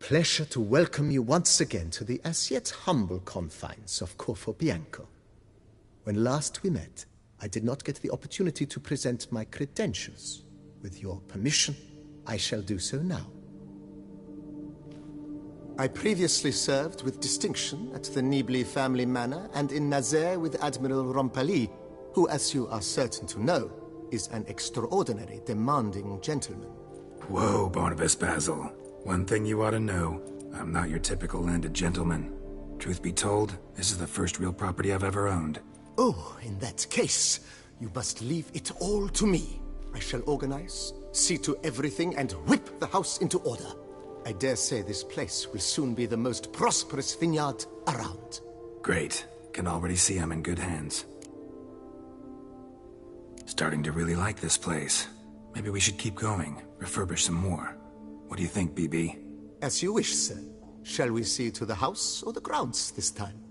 pleasure to welcome you once again to the as yet humble confines of Corfo Bianco. When last we met, I did not get the opportunity to present my credentials. With your permission, I shall do so now. I previously served with distinction at the Nibli family manor and in Nazaire with Admiral Rompali, who, as you are certain to know, is an extraordinary, demanding gentleman. Whoa, Barnabas Basil. One thing you ought to know, I'm not your typical landed gentleman. Truth be told, this is the first real property I've ever owned. Oh, in that case, you must leave it all to me. I shall organize, see to everything, and whip the house into order. I dare say this place will soon be the most prosperous vineyard around. Great. Can already see I'm in good hands. Starting to really like this place. Maybe we should keep going, refurbish some more. What do you think, BB? As you wish, sir. Shall we see to the house or the grounds this time?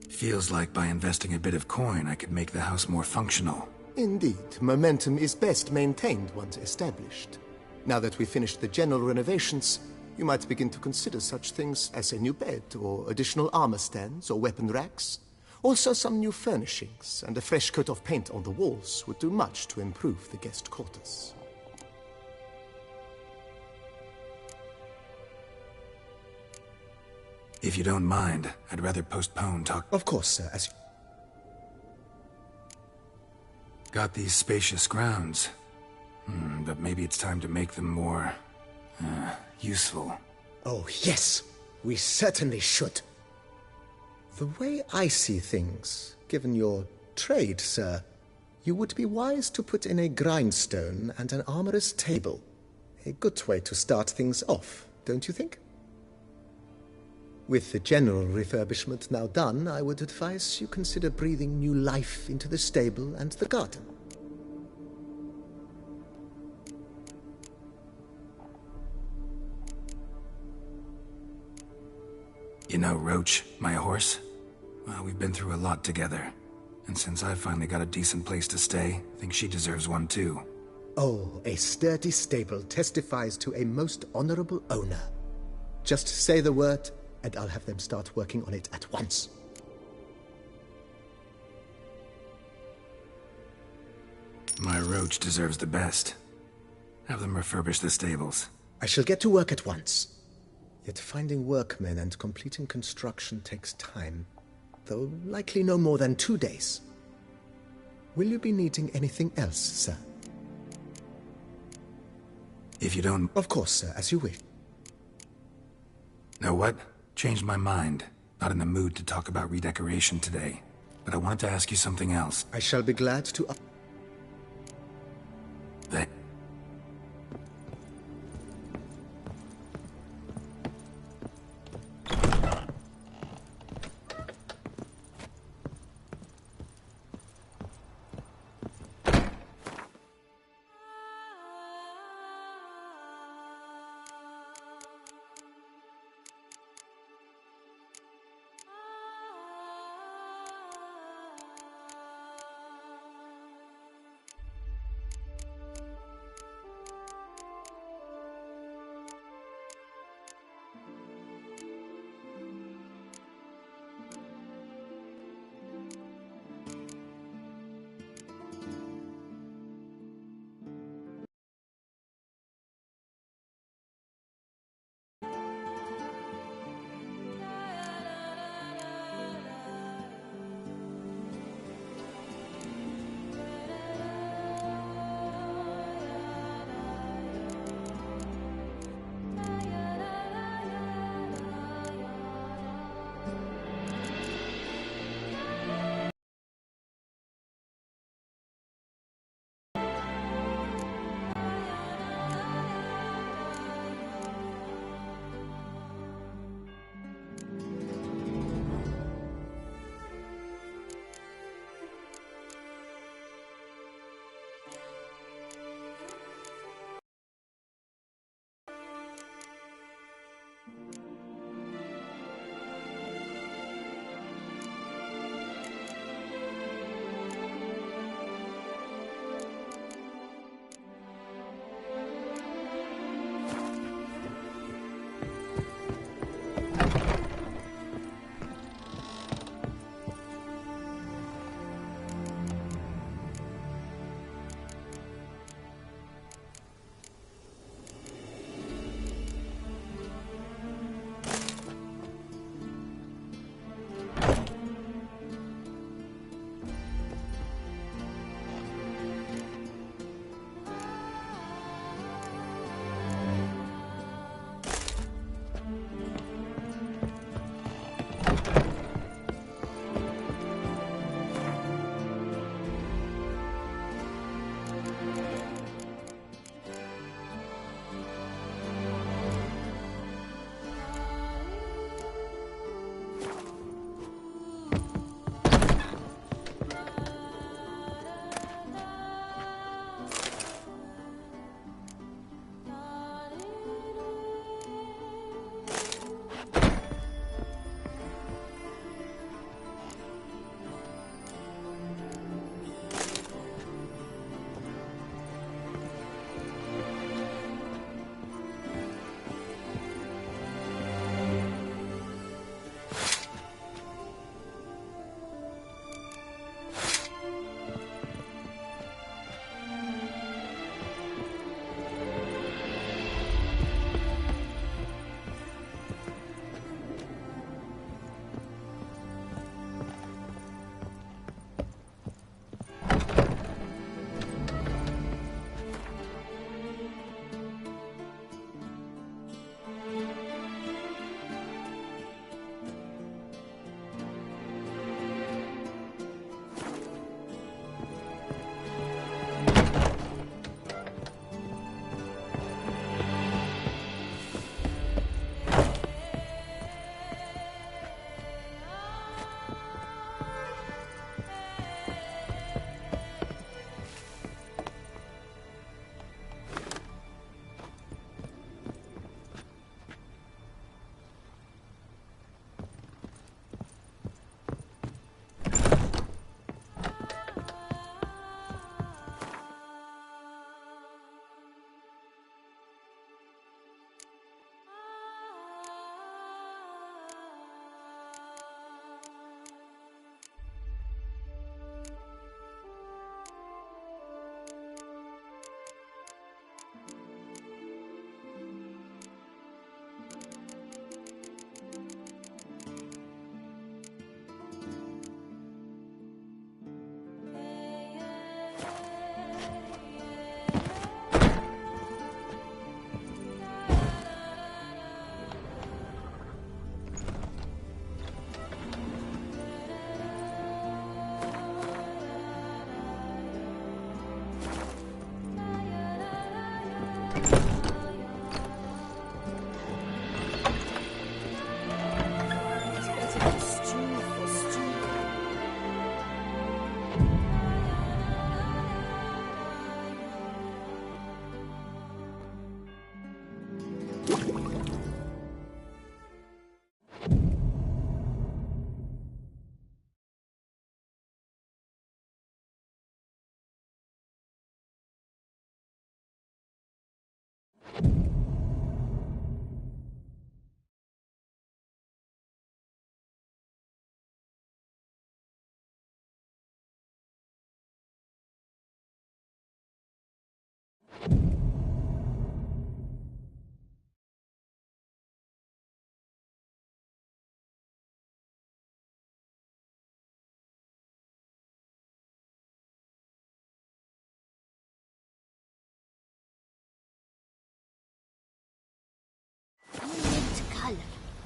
Feels like by investing a bit of coin, I could make the house more functional. Indeed, momentum is best maintained once established. Now that we've finished the general renovations, you might begin to consider such things as a new bed, or additional armor stands, or weapon racks. Also, some new furnishings and a fresh coat of paint on the walls would do much to improve the guest quarters. If you don't mind, I'd rather postpone talk. Of course, sir, as you... Got these spacious grounds. But maybe it's time to make them more... useful. Oh, yes. We certainly should. The way I see things, given your trade, sir, you would be wise to put in a grindstone and an armorer's table. A good way to start things off, don't you think? With the general refurbishment now done, I would advise you consider breathing new life into the stable and the garden. You know Roach, my horse? Well, we've been through a lot together. And since I've finally got a decent place to stay, I think she deserves one too. Oh, a sturdy stable testifies to a most honorable owner. Just say the word, and I'll have them start working on it at once. My Roach deserves the best. Have them refurbish the stables. I shall get to work at once. Yet finding workmen and completing construction takes time, though likely no more than 2 days. Will you be needing anything else, sir? If you don't... Of course, sir, as you wish. Know what? Changed my mind. Not in the mood to talk about redecoration today. But I wanted to ask you something else. I shall be glad to... That...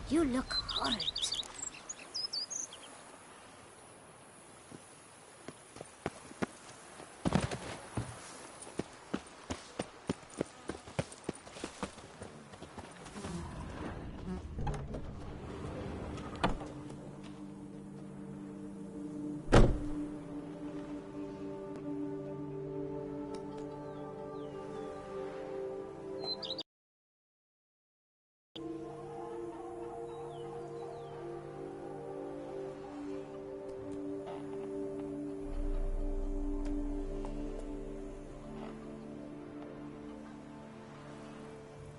You look horrid.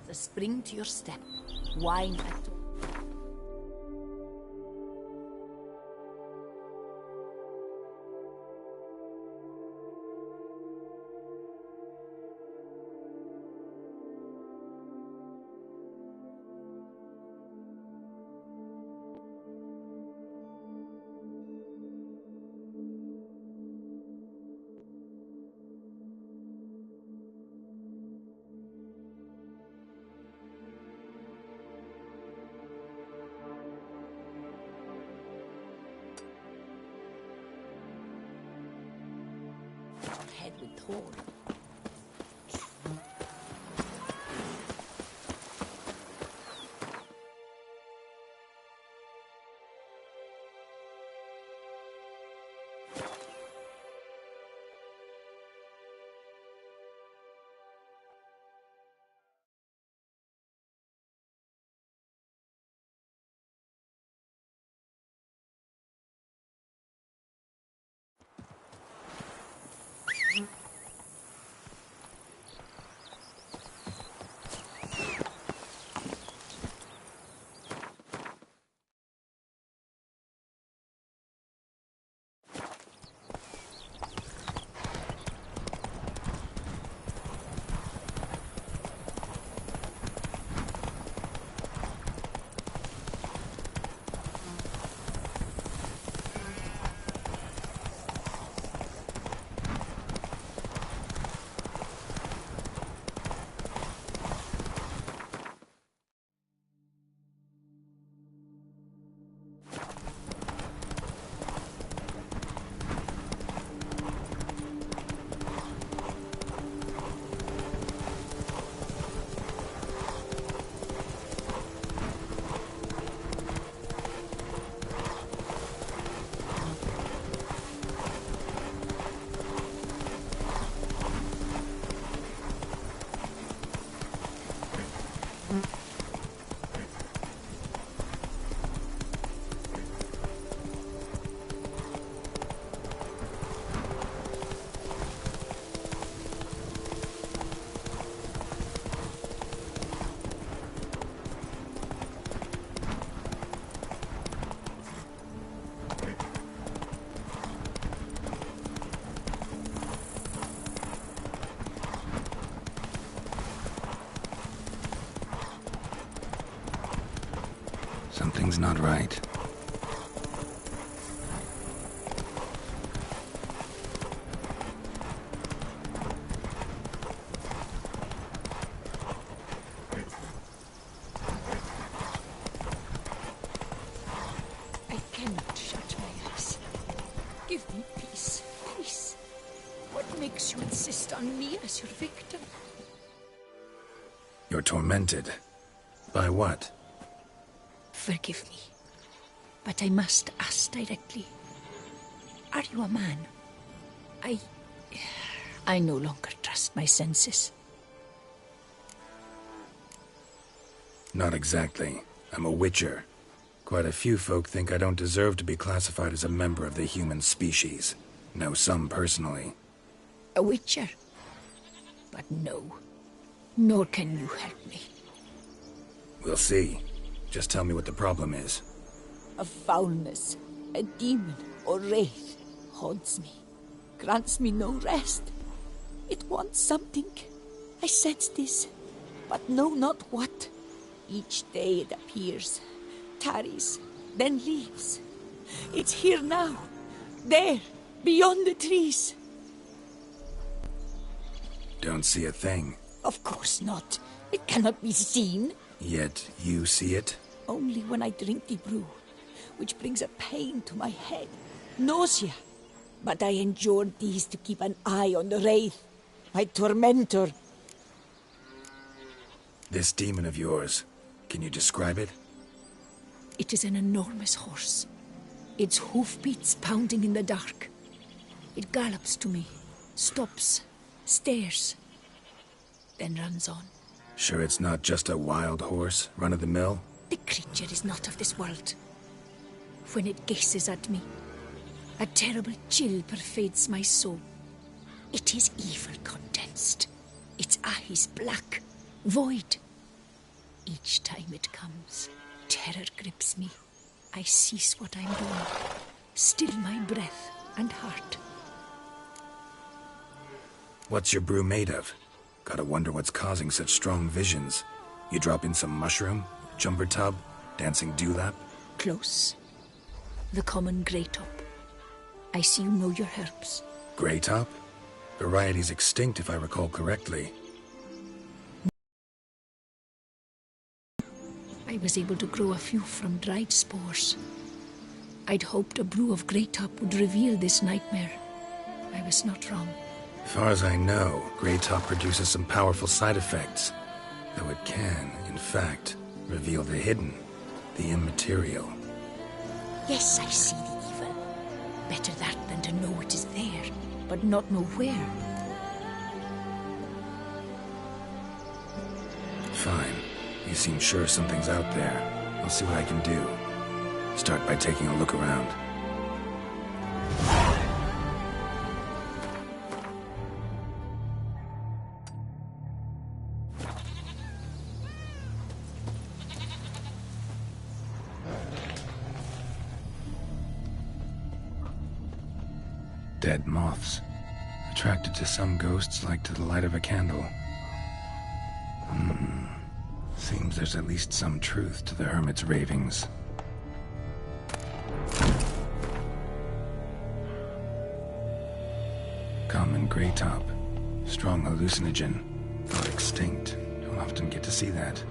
The spring to your step, wine at head with Thor. Something's not right. I cannot shut my eyes. Give me peace, peace. What makes you insist on me as your victim? You're tormented. By what? Forgive me, but I must ask directly. Are you a man? I no longer trust my senses. Not exactly. I'm a Witcher. Quite a few folk think I don't deserve to be classified as a member of the human species. Know some personally. A Witcher? But no, nor can you help me. We'll see. Just tell me what the problem is. A foulness, a demon or wraith haunts me, grants me no rest. It wants something. I sense this, but know not what. Each day it appears, tarries, then leaves. It's here now, there, beyond the trees. Don't see a thing. Of course not. It cannot be seen. Yet you see it? only when I drink the brew, which brings a pain to my head, nausea. But I endured these to keep an eye on the Wraith, my tormentor. This demon of yours, can you describe it? It is an enormous horse, its hoofbeats pounding in the dark. It gallops to me, stops, stares, then runs on. Sure it's not just a wild horse, run-of-the-mill? The creature is not of this world. When it gazes at me, a terrible chill pervades my soul. It is evil condensed, its eyes black, void. Each time it comes, terror grips me. I cease what I'm doing, still my breath and heart. What's your brew made of? Gotta wonder what's causing such strong visions. You drop in some mushroom, jumper tub, dancing dewlap? Close. The common grey top. I see you know your herbs. Grey top? Variety's extinct if I recall correctly. I was able to grow a few from dried spores. I'd hoped a brew of grey top would reveal this nightmare. I was not wrong. As far as I know, grey top produces some powerful side effects. Though it can, in fact, reveal the hidden, the immaterial. Yes, I see the evil. Better that than to know it is there, but not know where. Fine. You seem sure something's out there. I'll see what I can do. Start by taking a look around. Dead moths. Attracted to some ghosts like to the light of a candle. Seems there's at least some truth to the hermit's ravings. Common grey top. Strong hallucinogen. Thought extinct. Don't often get to see that.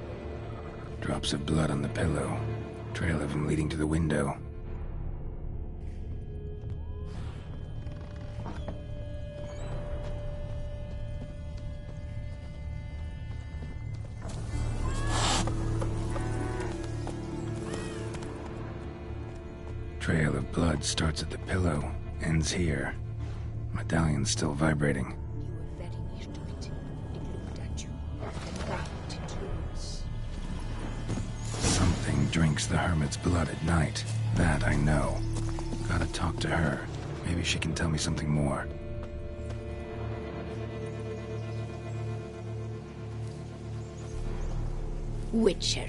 Drops of blood on the pillow. Trail of him leading to the window. Trail of blood starts at the pillow, ends here. Medallion's still vibrating. You were very near to it. It looked at you, then dived into yours. Something drinks the hermit's blood at night. That I know. Gotta talk to her. Maybe she can tell me something more. Witcher.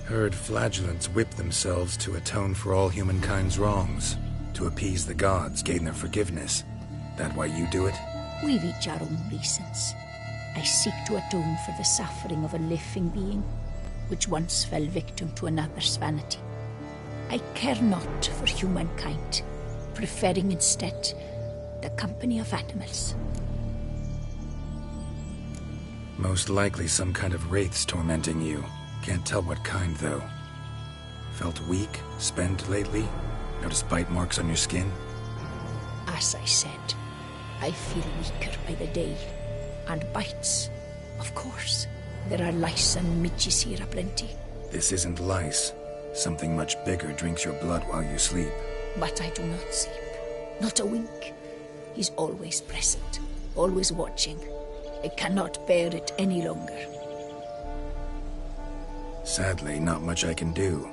Heard flagellants whip themselves to atone for all humankind's wrongs. To appease the gods, gain their forgiveness. That why you do it? We've each our own reasons. I seek to atone for the suffering of a living being, which once fell victim to another's vanity. I care not for humankind, preferring instead the company of animals. Most likely some kind of wraiths tormenting you. Can't tell what kind, though. Felt weak, spent lately? Notice bite marks on your skin? As I said, I feel weaker by the day. And bites, of course. There are lice and midges here aplenty. This isn't lice. Something much bigger drinks your blood while you sleep. But I do not sleep. Not a wink. He's always present, always watching. I cannot bear it any longer. Sadly, not much I can do.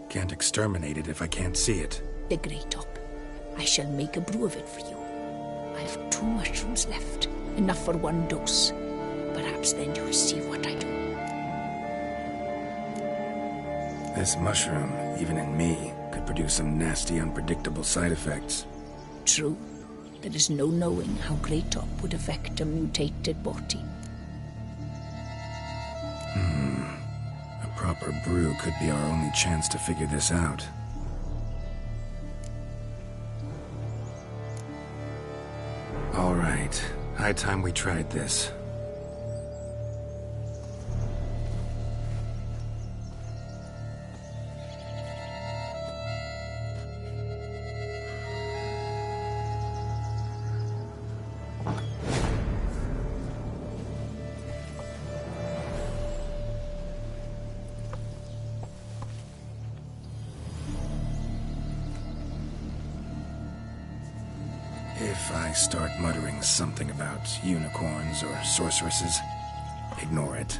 Can't exterminate it if I can't see it. The grey top. I shall make a brew of it for you. I have 2 mushrooms left. Enough for 1 dose. Perhaps then you'll see what I do. This mushroom, even in me, could produce some nasty, unpredictable side effects. True. There is no knowing how grey top would affect a mutated body. A proper brew could be our only chance to figure this out. All right. High time we tried this. If I start muttering something about unicorns or sorceresses, ignore it.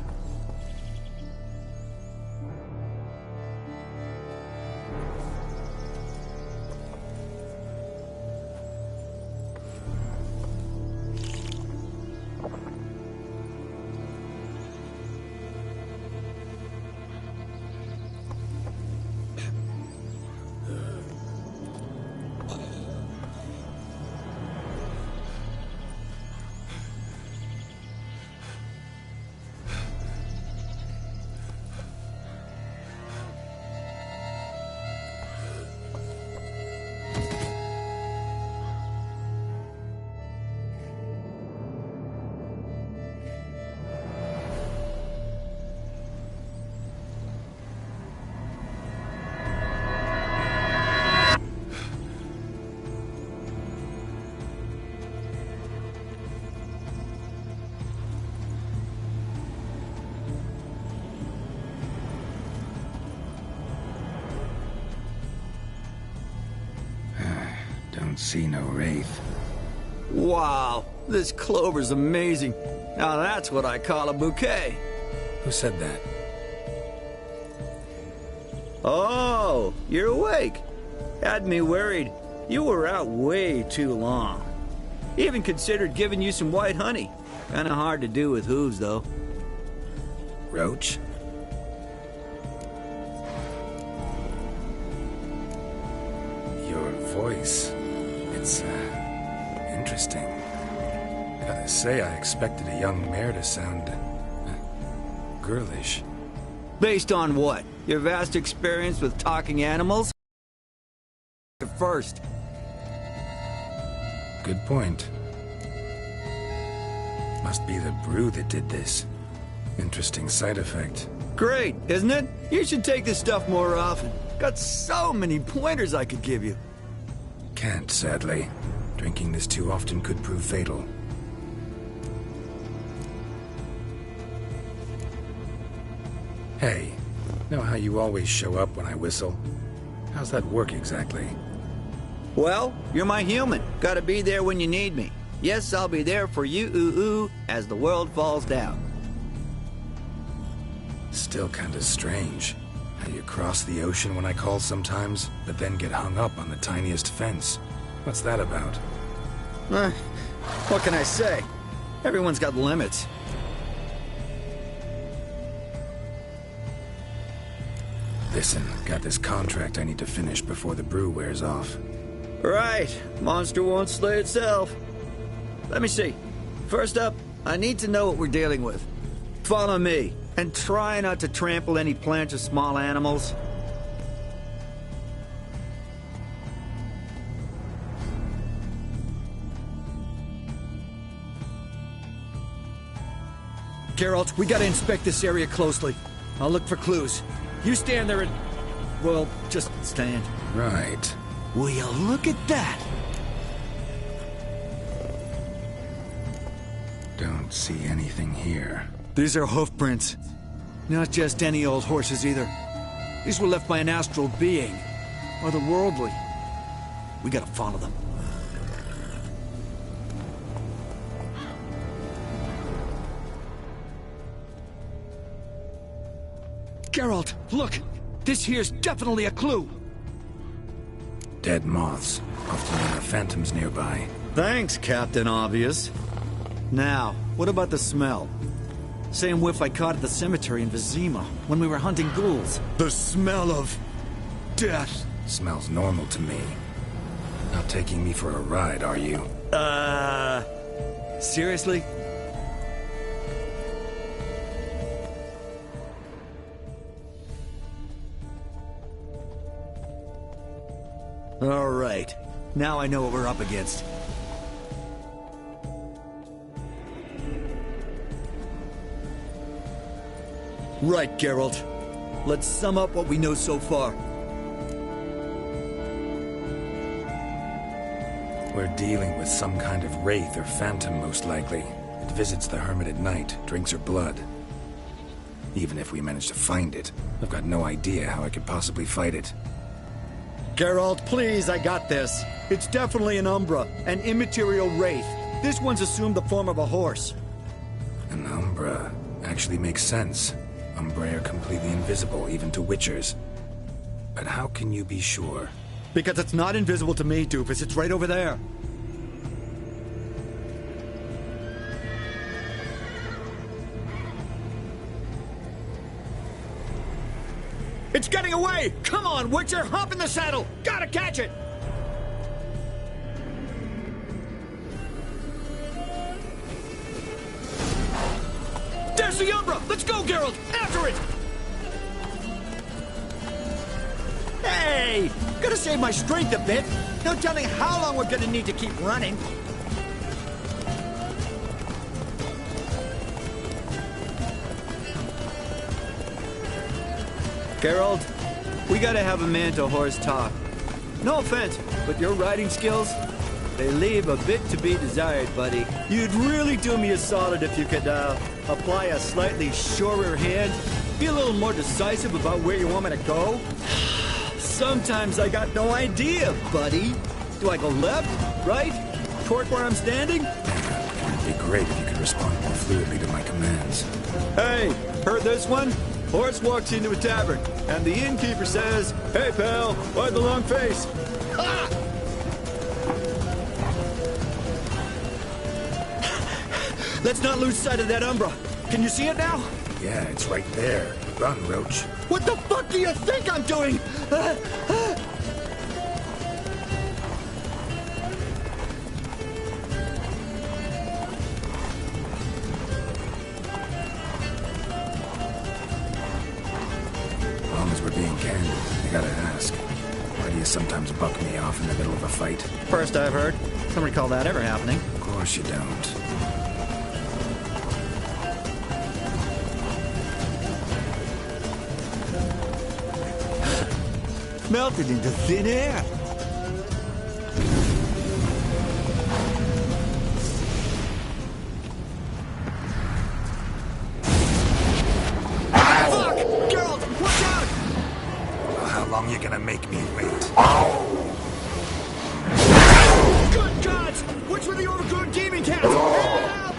See no wraith. Wow, this clover's amazing. Now that's what I call a bouquet. Who said that? Oh, you're awake. Had me worried. You were out way too long. Even considered giving you some white honey. Kinda hard to do with hooves, though. Roach? Your voice. It's, interesting. Gotta say, I expected a young mare to sound, girlish. Based on what? Your vast experience with talking animals? First. Good point. Must be the brew that did this. Interesting side effect. Great, isn't it? You should take this stuff more often. Got so many pointers I could give you. Can't, sadly. Drinking this too often could prove fatal. Hey, know how you always show up when I whistle? How's that work exactly? Well, you're my human. Gotta be there when you need me. Yes, I'll be there for you, ooh, as the world falls down. Still kinda strange. How you cross the ocean when I call sometimes, but then get hung up on the tiniest fence. What's that about? What can I say? Everyone's got limits. Listen, got this contract I need to finish before the brew wears off. Right. Monster won't slay itself. Let me see. First up, I need to know what we're dealing with. Follow me, and try not to trample any plants or small animals. Geralt, we gotta inspect this area closely. I'll look for clues. You stand there and... well, just stand. Right. Will you look at that? Don't see anything here. These are hoof prints. Not just any old horses either. These were left by an astral being. Otherworldly. We gotta follow them. Geralt, look! This here's definitely a clue! Dead moths. Often there are phantoms nearby. Thanks, Captain Obvious. Now, what about the smell? Same whiff I caught at the cemetery in Vizima when we were hunting ghouls. The smell of... death. Smells normal to me. Not taking me for a ride, are you? Seriously? All right. Now I know what we're up against. Right, Geralt. Let's sum up what we know so far. We're dealing with some kind of wraith or phantom, most likely. It visits the hermit at night, drinks her blood. Even if we manage to find it, I've got no idea how I could possibly fight it. Geralt, please, I got this. It's definitely an Umbra, an immaterial wraith. This one's assumed the form of a horse. An Umbra actually makes sense. Umbra are completely invisible, even to Witchers. But how can you be sure? Because it's not invisible to me, Doofus. It's right over there. It's getting away! Come on, Witcher! Hop in the saddle! Gotta catch it! There's the Umbra! Let's go, Geralt! After it! Hey! Gotta save my strength a bit. No telling how long we're gonna need to keep running. Geralt, we gotta have a man-to-horse talk. No offense, but your riding skills, they leave a bit to be desired, buddy. You'd really do me a solid if you could, apply a slightly surer hand. Be a little more decisive about where you want me to go. Sometimes I got no idea, buddy. Do I go left, right, toward where I'm standing? It'd be great if you could respond more fluidly to my commands. Hey, heard this one? Horse walks into a tavern, and the innkeeper says, "Hey, pal, why the long face?" Ha! Let's not lose sight of that Umbra. Can you see it now? Yeah, it's right there. Run, Roach. What the fuck do you think I'm doing? As long as we're being candid, I gotta ask. Why do you sometimes buck me off in the middle of a fight? First I've heard. Don't recall that ever happening. Of course you don't. Melted into thin air. Fuck! Geralt, watch out! Well, how long you gonna make me wait? Good gods! Which were the overgrown demon cats? Help!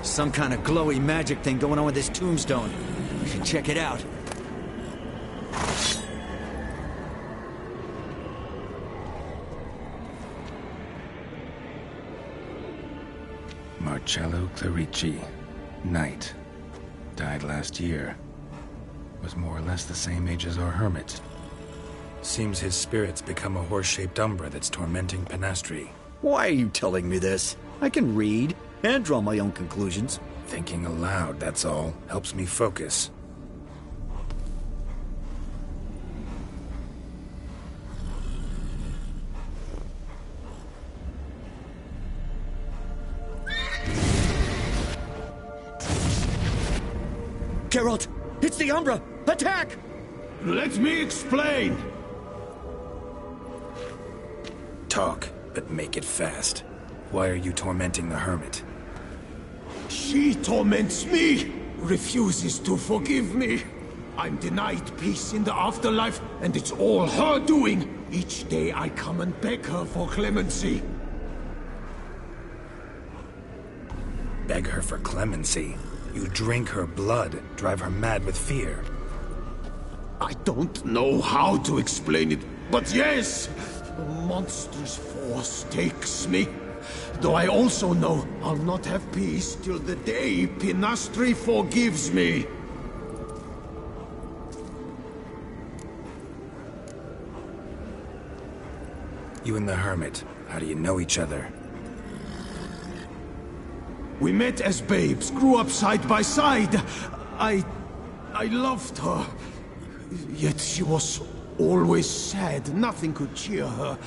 Some kind of glowy magic thing going on with this tombstone. We should check it out. Marcello Clerici, Knight. Died last year. Was more or less the same age as our hermit. Seems his spirit's become a horse-shaped umbra that's tormenting Penastri. Why are you telling me this? I can read and draw my own conclusions. Thinking aloud, that's all. Helps me focus. Geralt, it's the Umbra! Attack! Let me explain! Talk, but make it fast. Why are you tormenting the hermit? She torments me, refuses to forgive me. I'm denied peace in the afterlife, and it's all her doing. Each day I come and beg her for clemency. Beg her for clemency? You drink her blood, drive her mad with fear. I don't know how to explain it, but yes, a monstrous force takes me. Though I also know I'll not have peace till the day Pinastri forgives me. You and the Hermit, how do you know each other? We met as babes, grew up side by side. I loved her. Yet she was always sad. Nothing could cheer her.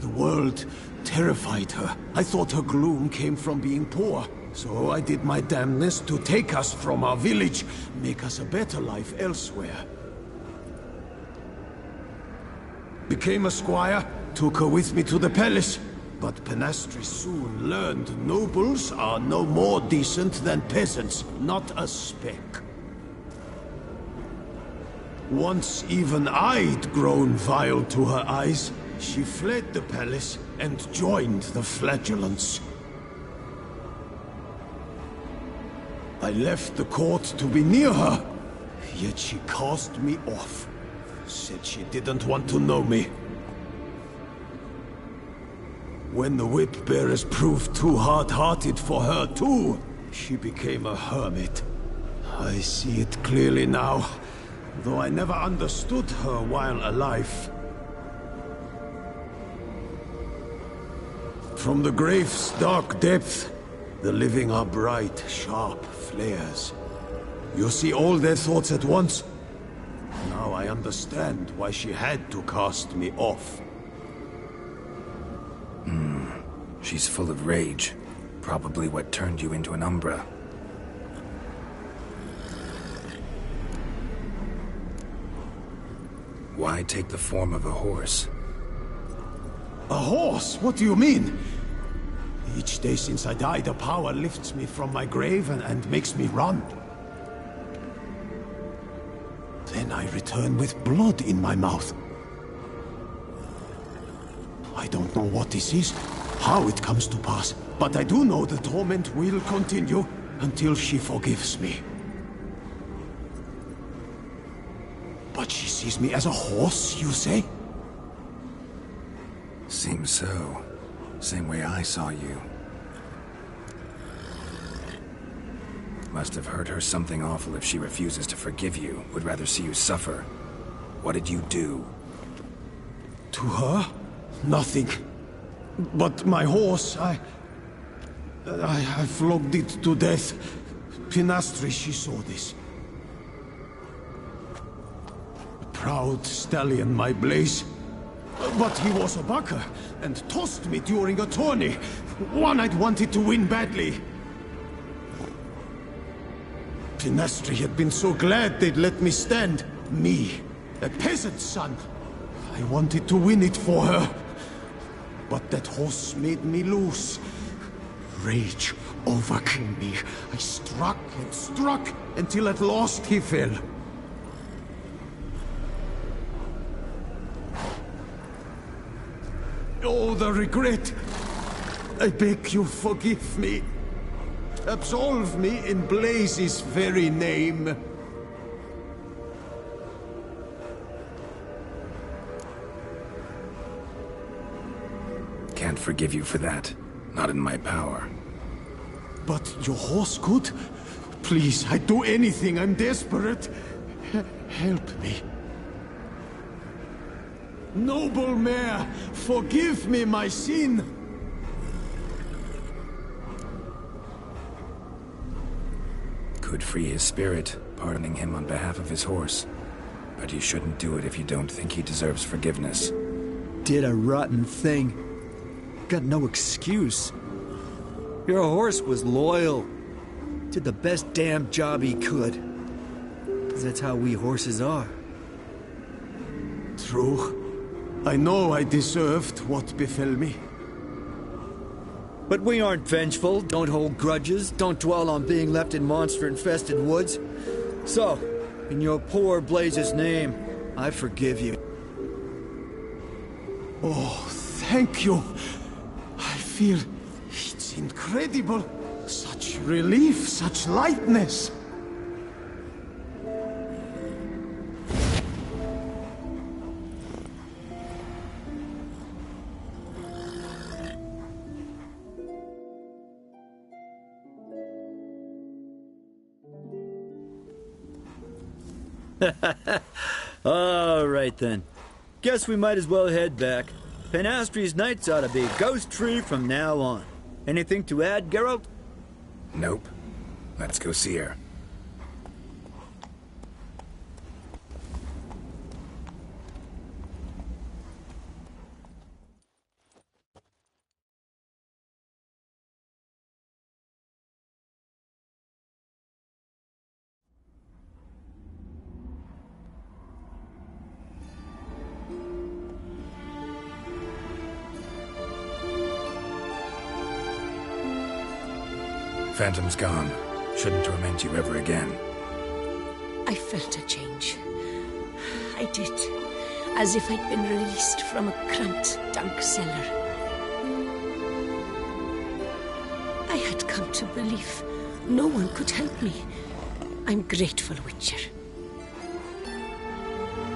The world terrified her. I thought her gloom came from being poor. So I did my damnedest to take us from our village, make us a better life elsewhere. Became a squire, took her with me to the palace. But Pinastri soon learned nobles are no more decent than peasants, not a speck. Once even I'd grown vile to her eyes, she fled the palace and joined the flagellants. I left the court to be near her, yet she cast me off. Said she didn't want to know me. When the whip-bearers proved too hard-hearted for her too, she became a hermit. I see it clearly now, though I never understood her while alive. From the grave's dark depth, the living are bright, sharp flares. You see all their thoughts at once. Now I understand why she had to cast me off. She's full of rage. Probably what turned you into an Umbra. Why take the form of a horse? A horse? What do you mean? Each day since I died, a power lifts me from my grave and makes me run. Then I return with blood in my mouth. I don't know what this is, how it comes to pass, but I do know the torment will continue until she forgives me. But she sees me as a horse, you say? Seems so. Same way I saw you. Must have hurt her something awful if she refuses to forgive you, would rather see you suffer. What did you do? To her? Nothing. But my horse, I flogged it to death. Pinastri, she saw this. A proud stallion, my Blaze. But he was a bucker, and tossed me during a tourney. One I'd wanted to win badly. Pinastri had been so glad they'd let me stand. Me, a peasant's son. I wanted to win it for her. But that horse made me lose. Rage overcame me. I struck and struck until at last he fell. Oh, the regret. I beg you forgive me. Absolve me in Blaze's very name. Can't forgive you for that. Not in my power. But your horse could? Please, I'd do anything. I'm desperate. Help me. Noble mare, forgive me my sin. Could free his spirit, pardoning him on behalf of his horse. But you shouldn't do it if you don't think he deserves forgiveness. Did a rotten thing. Got no excuse. Your horse was loyal. Did the best damn job he could. 'Cause that's how we horses are. True. I know I deserved what befell me. But we aren't vengeful, don't hold grudges, don't dwell on being left in monster-infested woods. So, in your poor Blaze's name, I forgive you. Oh, thank you. I feel it's incredible. Such relief, such lightness. All right, then. Guess we might as well head back. Penastri's nights ought to be ghost-free from now on. Anything to add, Geralt? Nope. Let's go see her. Phantom's gone. Shouldn't torment you ever again. I felt a change. I did. As if I'd been released from a cramped, dank cellar. I had come to believe no one could help me. I'm grateful, Witcher.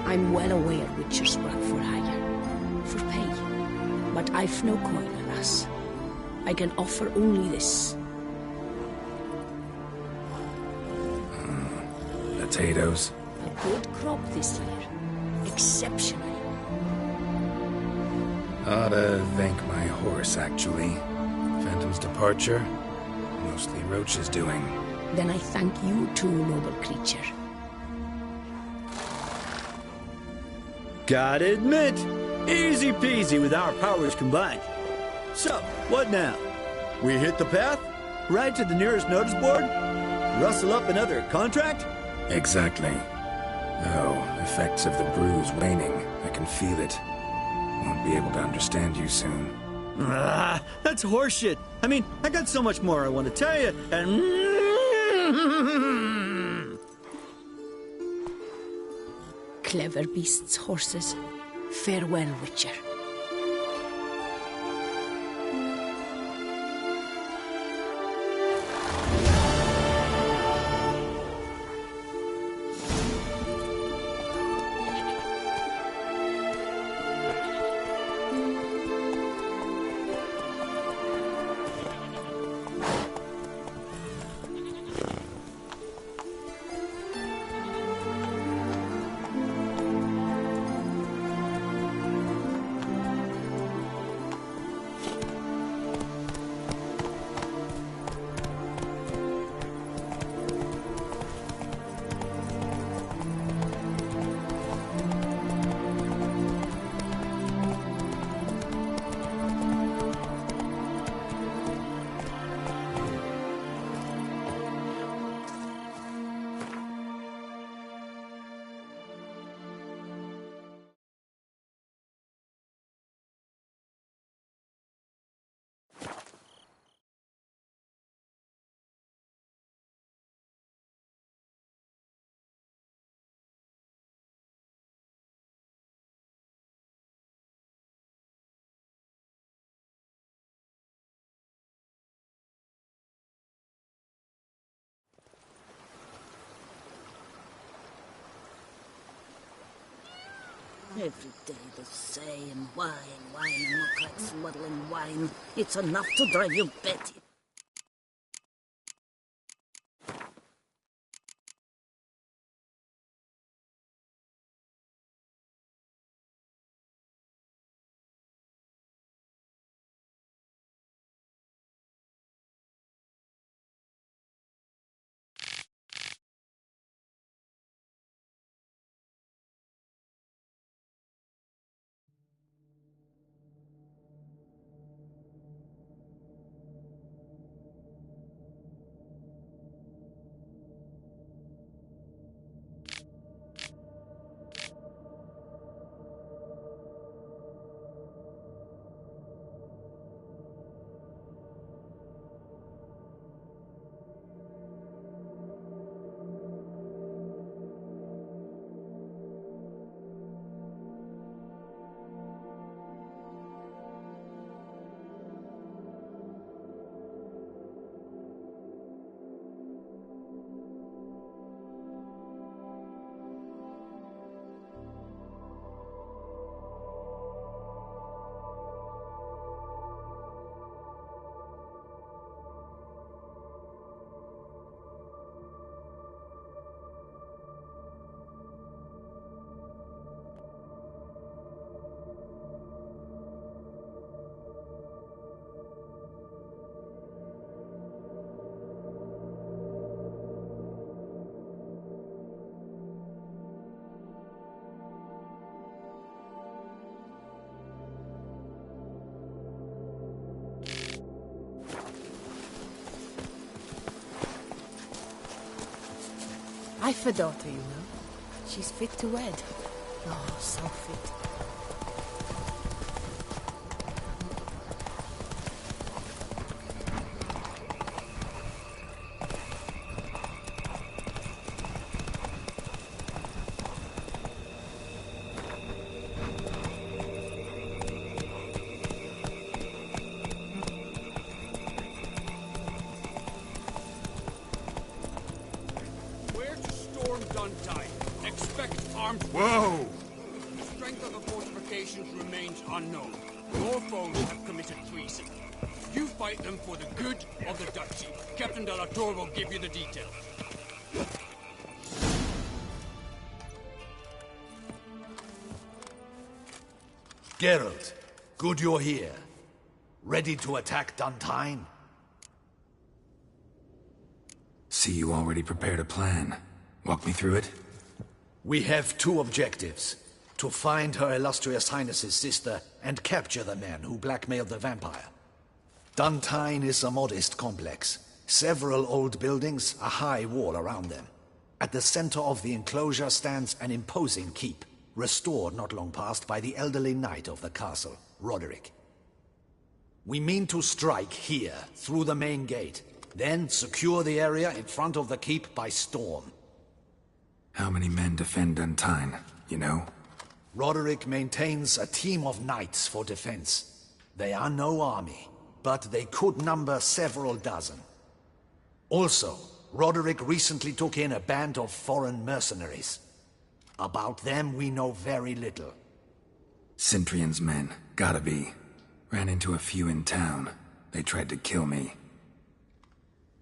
I'm well aware Witchers work for hire, for pay. But I've no coin, alas. I can offer only this. Potatoes. A good crop this year. Exceptional. Ought to thank my horse, actually. Phantom's departure, mostly Roach's doing. Then I thank you too, noble creature. Gotta admit, easy peasy with our powers combined. So, what now? We hit the path? Right to the nearest notice board? Rustle up another contract? Exactly. Though, effects of the bruise waning. I can feel it. Won't be able to understand you soon. That's horseshit. I mean, I got so much more I want to tell you, and... Clever beasts, horses. Farewell, Witcher. Every day the same. Wine, and look like smuggling wine. It's enough to drive you batty. I've a daughter, you know. She's fit to wed. Oh, so fit. Whoa! The strength of the fortifications remains unknown. Your foes have committed treason. You fight them for the good of the duchy. Captain de la Tour will give you the details. Geralt, good you're here. Ready to attack Duntine? See, you already prepared a plan. Walk me through it. We have two objectives. To find Her Illustrious Highness's sister and capture the men who blackmailed the vampire. Duntine is a modest complex. Several old buildings, a high wall around them. At the center of the enclosure stands an imposing keep, restored not long past by the elderly knight of the castle, Roderick. We mean to strike here, through the main gate, then secure the area in front of the keep by storm. How many men defend Duntine, you know? Roderick maintains a team of knights for defense. They are no army, but they could number several dozen. Also, Roderick recently took in a band of foreign mercenaries. About them we know very little. Cintrian's men, gotta be. Ran into a few in town. They tried to kill me.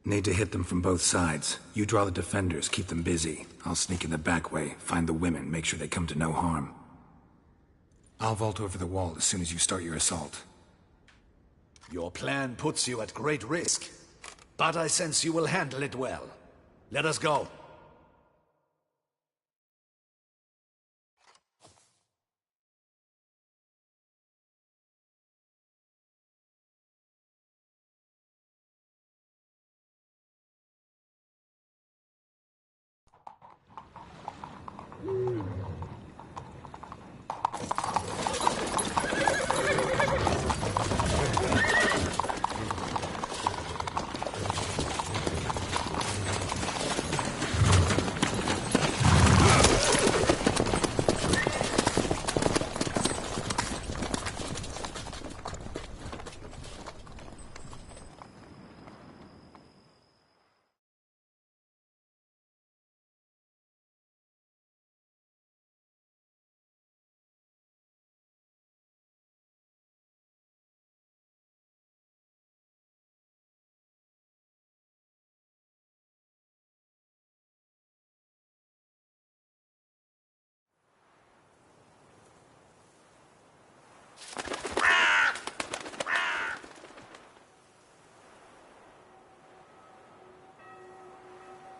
Need to hit them from both sides. You draw the defenders, keep them busy. I'll sneak in the back way, find the women, make sure they come to no harm. I'll vault over the wall as soon as you start your assault. Your plan puts you at great risk, but I sense you will handle it well. Let us go.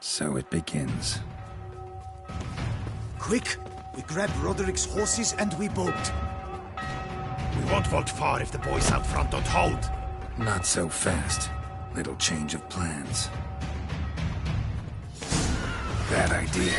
So it begins. Quick! We grab Roderick's horses and we bolt. We won't vault far if the boys out front don't hold. Not so fast. Little change of plans. Bad idea.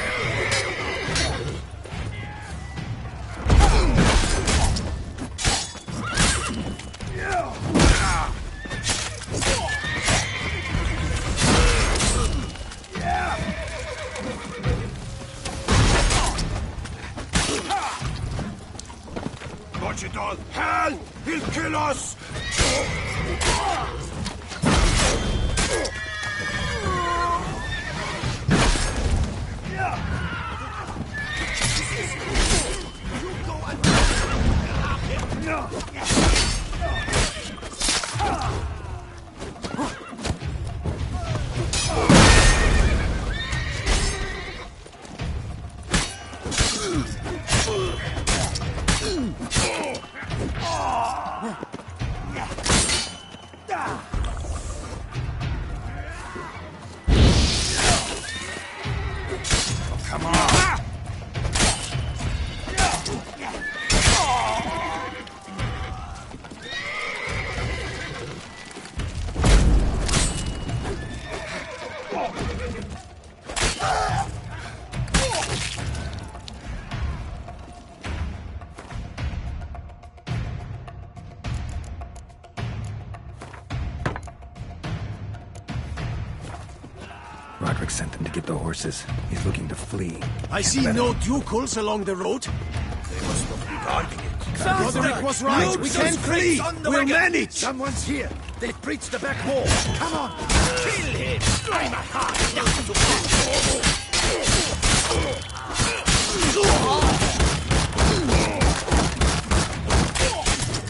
Watch it all! Hell! He'll kill us! Roderick sent them to get the horses. He's looking to flee. I see no ducals along the road. They must not be guarding it. Roderick was right. We can't flee. We'll manage. Someone's here. They've breached the back wall. Come on. Kill him. I'm a hard.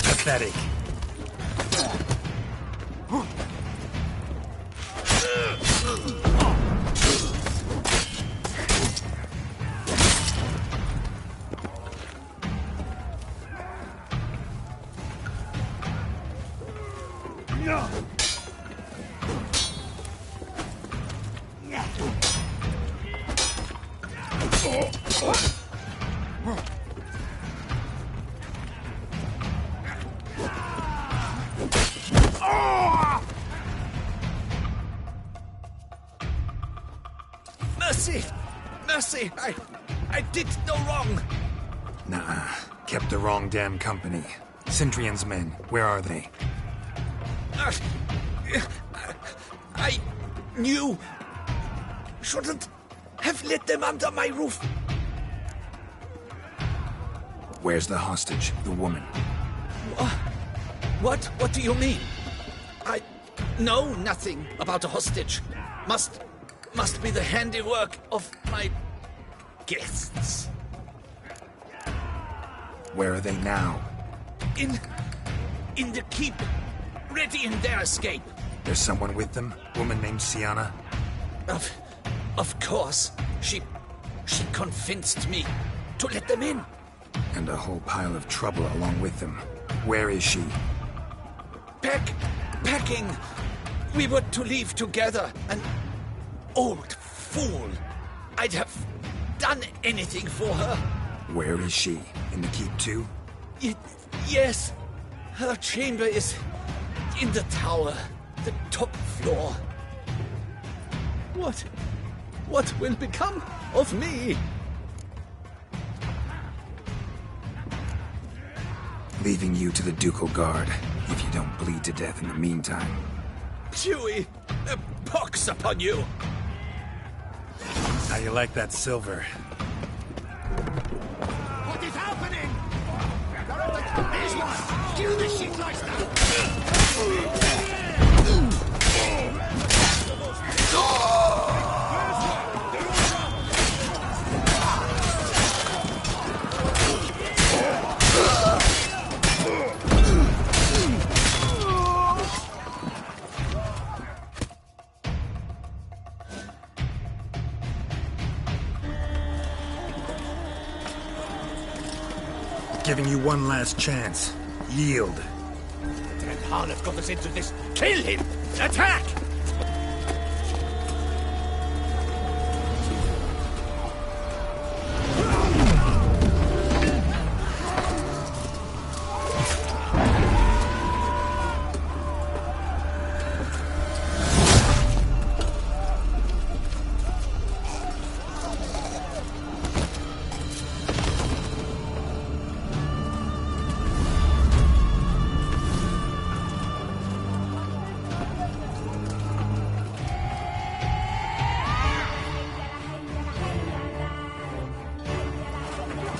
Pathetic. Mercy! Mercy! I did no wrong! Nah, kept the wrong damn company. Centrion's men, where are they? I knew. Shouldn't have let them under my roof. Where's the hostage, the woman? What? What do you mean? I know nothing about a hostage. Must be the handiwork of my guests. Where are they now? In the keep, ready in their escape. There's someone with them? Woman named Sienna? Of course. She convinced me to let them in. And a whole pile of trouble along with them. Where is she? Packing. We were to leave together. An old fool. I'd have done anything for her. Where is she? In the keep too? Yes. Her chamber is in the tower. The top floor. What will become of me? Leaving you to the ducal guard, if you don't bleed to death in the meantime. Chewie, a pox upon you! How you like that silver? What is happening? Here's one. Kill the shit like Giving you one last chance. Yield. That harlot got us into this. Kill him! Attack!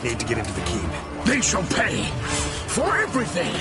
Need to get into the keep. They shall pay for everything!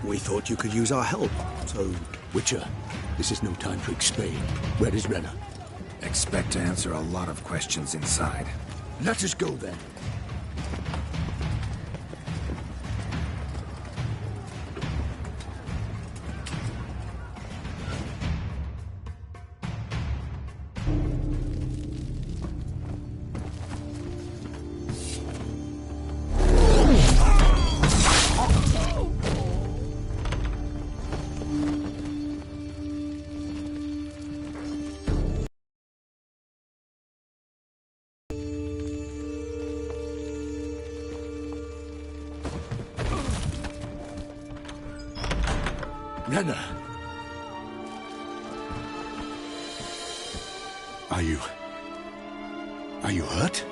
We thought you could use our help, so... Witcher, this is no time to explain. Where is Renna? Expect to answer a lot of questions inside. Let us go then. Nana. Are you hurt?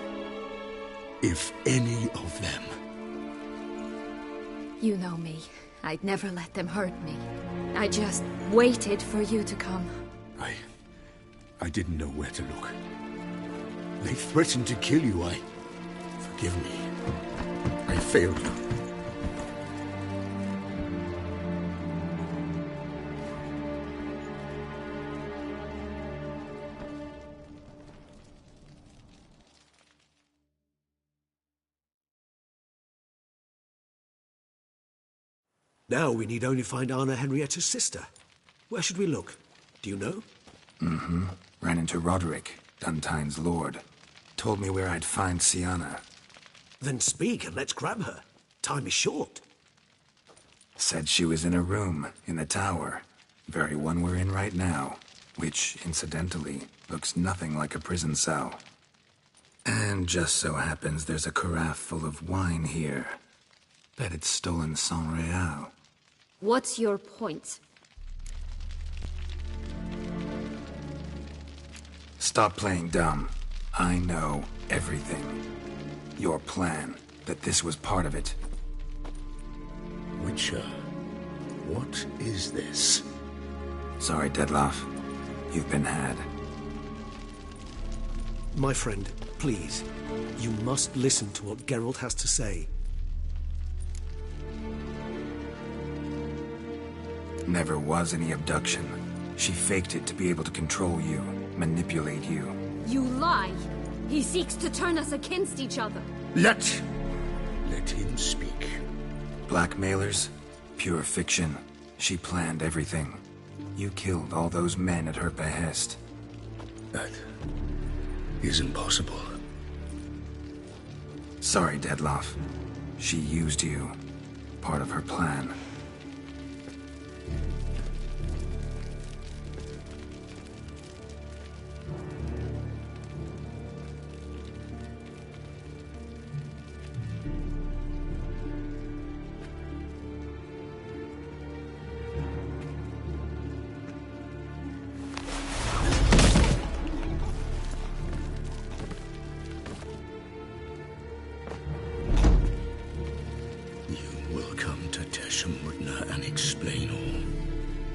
If any of them. You know me. I'd never let them hurt me. I just waited for you to come. I didn't know where to look. They threatened to kill you. Forgive me. I failed you. Now we need only find Anna Henrietta's sister. Where should we look? Do you know? Ran into Roderick, Duntine's lord. Told me where I'd find Sienna. Then speak and let's grab her. Time is short. Said she was in a room in the tower. Very one we're in right now. Which, incidentally, looks nothing like a prison cell. And just so happens there's a carafe full of wine here. Bet it's stolen San Real. What's your point? Stop playing dumb. I know everything. Your plan, that this was part of it. Witcher, what is this? Sorry, Dettlaff. You've been had. My friend, please. You must listen to what Geralt has to say. Never was any abduction. She faked it to be able to control you, manipulate you. You lie! He seeks to turn us against each other. Let him speak. Blackmailers? Pure fiction. She planned everything. You killed all those men at her behest. That is impossible. Sorry, Dettlaff. She used you. Part of her plan.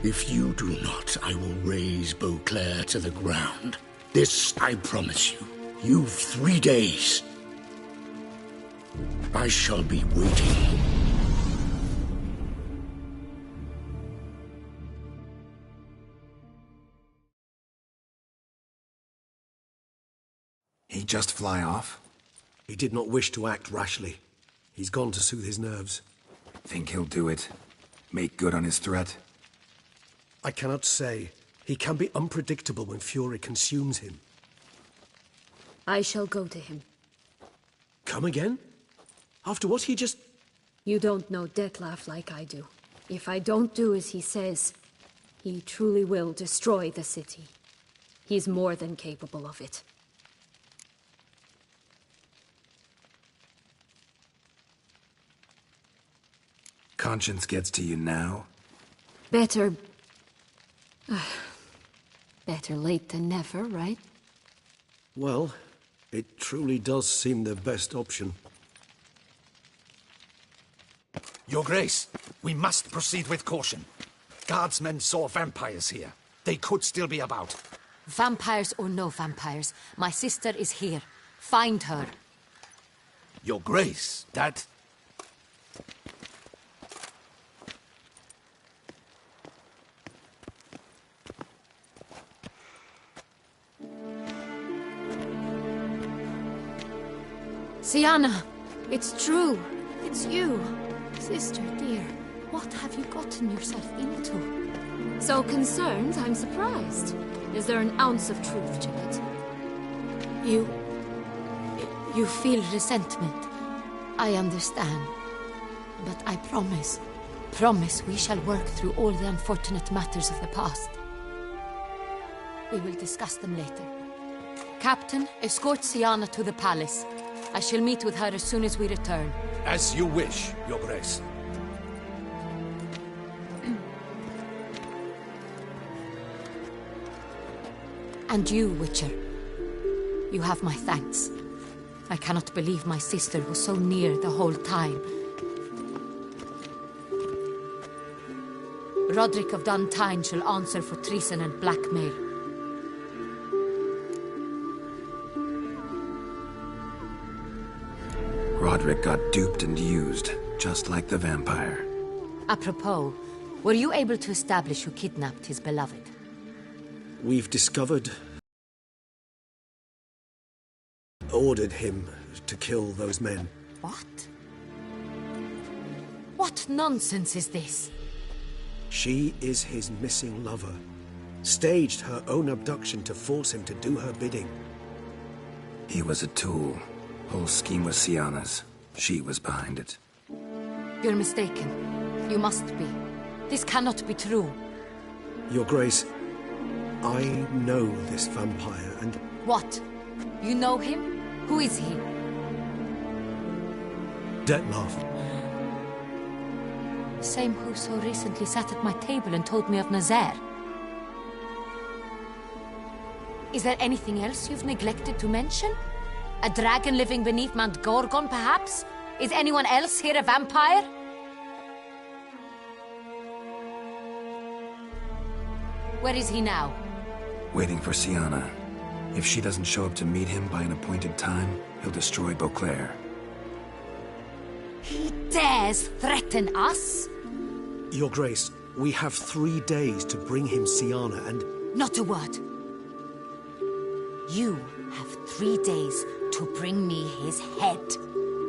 If you do not, I will raise Beauclair to the ground. This I promise you. You've 3 days. I shall be waiting. He just fly off? He did not wish to act rashly. He's gone to soothe his nerves. Think he'll do it? Make good on his threat? I cannot say. He can be unpredictable when fury consumes him. I shall go to him. Come again? After what he just... You don't know Dettlaff like I do. If I don't do as he says, he truly will destroy the city. He's more than capable of it. Conscience gets to you now? Better late than never, right? Well, it truly does seem the best option. Your Grace, we must proceed with caution. Guardsmen saw vampires here. They could still be about. Vampires or no vampires, my sister is here. Find her. Your Grace, that... Sienna, it's true. It's you. Sister, dear, what have you gotten yourself into? So concerned, I'm surprised. Is there an ounce of truth to it? You feel resentment. I understand. But I promise we shall work through all the unfortunate matters of the past. We will discuss them later. Captain, escort Sienna to the palace. I shall meet with her as soon as we return. As you wish, Your Grace. And you, Witcher. You have my thanks. I cannot believe my sister was so near the whole time. Roderick of Duntine shall answer for treason and blackmail. Roderick got duped and used, just like the vampire. Apropos, were you able to establish who kidnapped his beloved? We've discovered... ordered him to kill those men. What? What nonsense is this? She is his missing lover. Staged her own abduction to force him to do her bidding. He was a tool. Whole scheme was Sienna's. She was behind it. You're mistaken. You must be. This cannot be true. Your Grace, I know this vampire and... What? You know him? Who is he? Dettlaff. Same who so recently sat at my table and told me of Nazaire. Is there anything else you've neglected to mention? A dragon living beneath Mount Gorgon, perhaps? Is anyone else here a vampire? Where is he now? Waiting for Sienna. If she doesn't show up to meet him by an appointed time, he'll destroy Beauclair. He dares threaten us? Your Grace, we have 3 days to bring him Sienna and... Not a word. You have 3 days to bring me his head.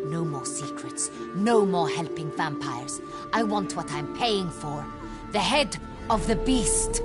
No more secrets. No more helping vampires. I want what I'm paying for. The head of the beast.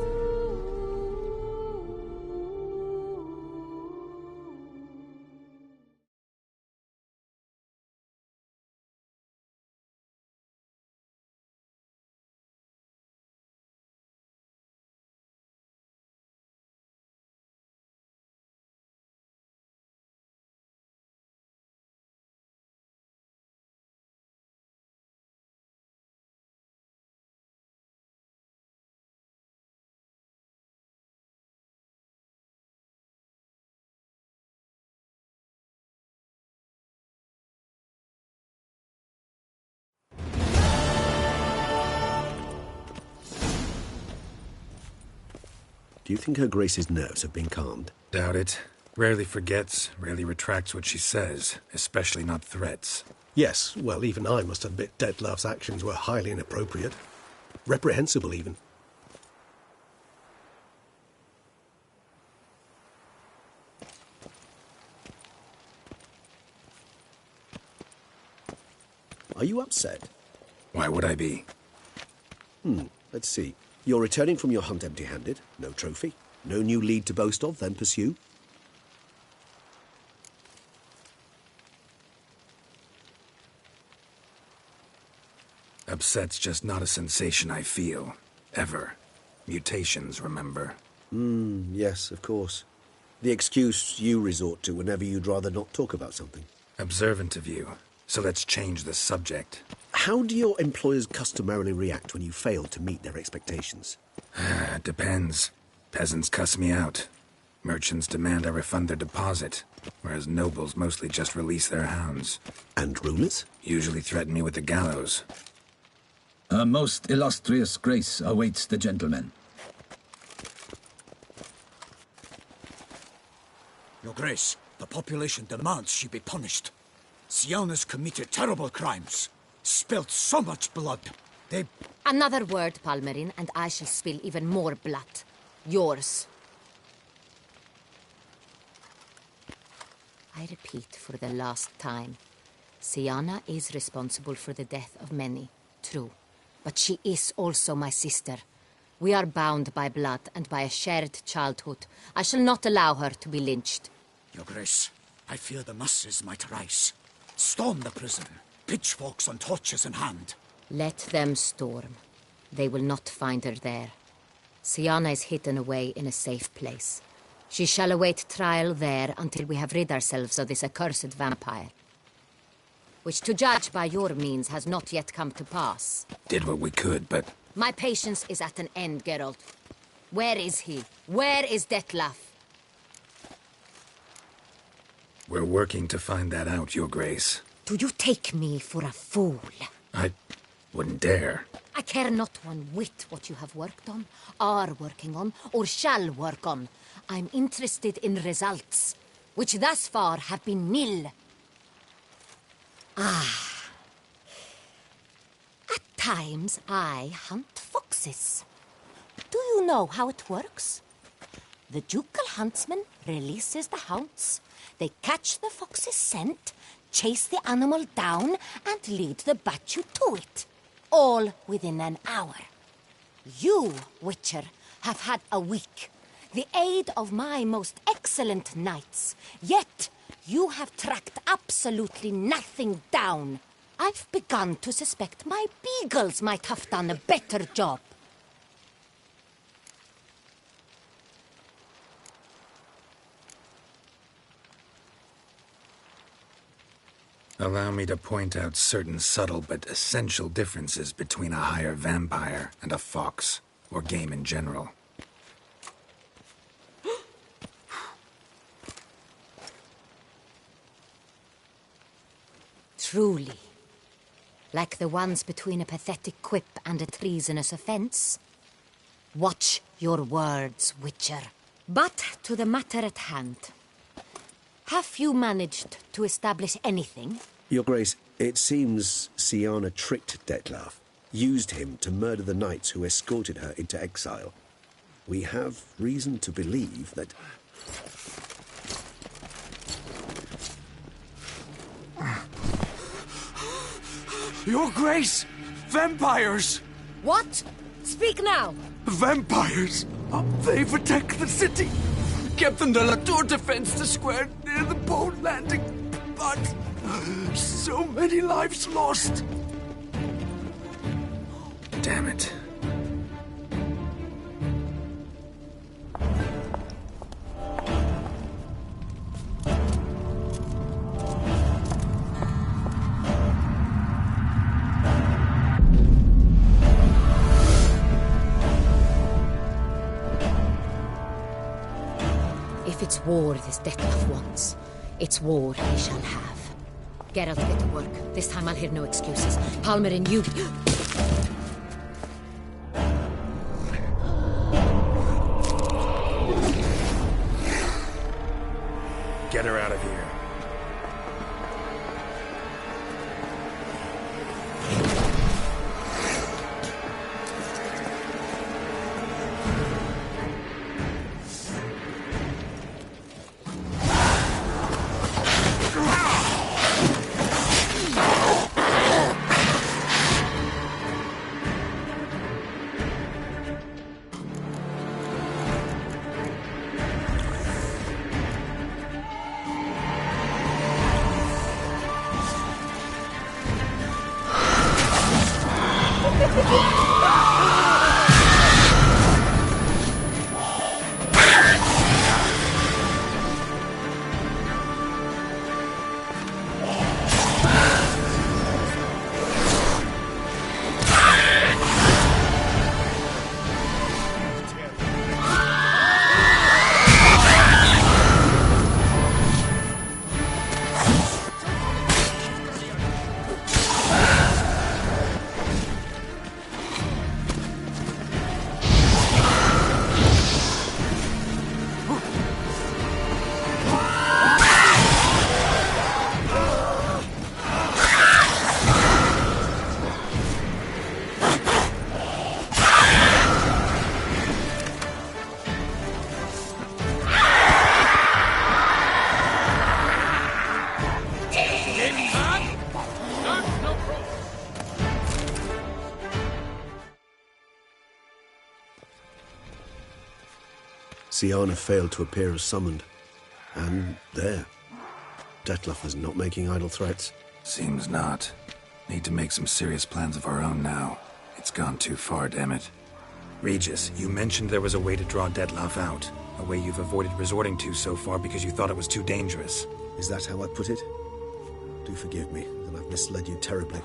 Do you think Her Grace's nerves have been calmed? Doubt it. Rarely forgets, rarely retracts what she says, especially not threats. Yes, well, even I must admit Dettlaff's actions were highly inappropriate. Reprehensible, even. Are you upset? Why would I be? Let's see. You're returning from your hunt empty-handed. No trophy. No new lead to boast of, then pursue. Upset's just not a sensation I feel. Ever. Mutations, remember? Yes, of course. The excuse you resort to whenever you'd rather not talk about something. Observant of you. So let's change the subject. How do your employers customarily react when you fail to meet their expectations? Depends. Peasants cuss me out. Merchants demand I refund their deposit, whereas nobles mostly just release their hounds. And rulers? Usually threaten me with the gallows. Her most illustrious grace awaits the gentleman. Your Grace, the population demands she be punished. Sienna's committed terrible crimes. Spilt so much blood. They... Another word, Palmerin, and I shall spill even more blood. Yours. I repeat for the last time. Sienna is responsible for the death of many, true. But she is also my sister. We are bound by blood and by a shared childhood. I shall not allow her to be lynched. Your Grace, I fear the masses might rise. Storm the prison, pitchforks and torches in hand. Let them storm. They will not find her there. Sienna is hidden away in a safe place. She shall await trial there until we have rid ourselves of this accursed vampire. Which, to judge by your means, has not yet come to pass. Did what we could, but... My patience is at an end, Geralt. Where is he? Where is Detlef? We're working to find that out, Your Grace. Do you take me for a fool? I wouldn't dare. I care not one whit what you have worked on, are working on, or shall work on. I'm interested in results, which thus far have been nil. At times, I hunt foxes. Do you know how it works? The ducal huntsman releases the hounds. They catch the fox's scent, chase the animal down, and lead the Bachu to it. All within an hour. You, Witcher, have had a week. The aid of my most excellent knights. Yet, you have tracked absolutely nothing down. I've begun to suspect my beagles might have done a better job. Allow me to point out certain subtle but essential differences between a higher vampire and a fox, or game in general. Truly. Like the ones between a pathetic quip and a treasonous offense. Watch your words, Witcher. But to the matter at hand. Have you managed to establish anything? Your Grace, it seems Sienna tricked Detlef, used him to murder the knights who escorted her into exile. We have reason to believe that... Your Grace! Vampires! What? Speak now! Vampires! They protect the city! Captain de la Tour defends the square near the boat landing, but so many lives lost! Damn it. If it's war this Detlef wants, it's war he shall have. Geralt, get to work. This time I'll hear no excuses. Palmer and you... Get her out of here. Siana failed to appear as summoned. And there. Dettlaff is not making idle threats. Seems not. Need to make some serious plans of our own now. It's gone too far, damn it. Regis, you mentioned there was a way to draw Dettlaff out. A way you've avoided resorting to so far because you thought it was too dangerous. Is that how I put it? Do forgive me that I've misled you terribly.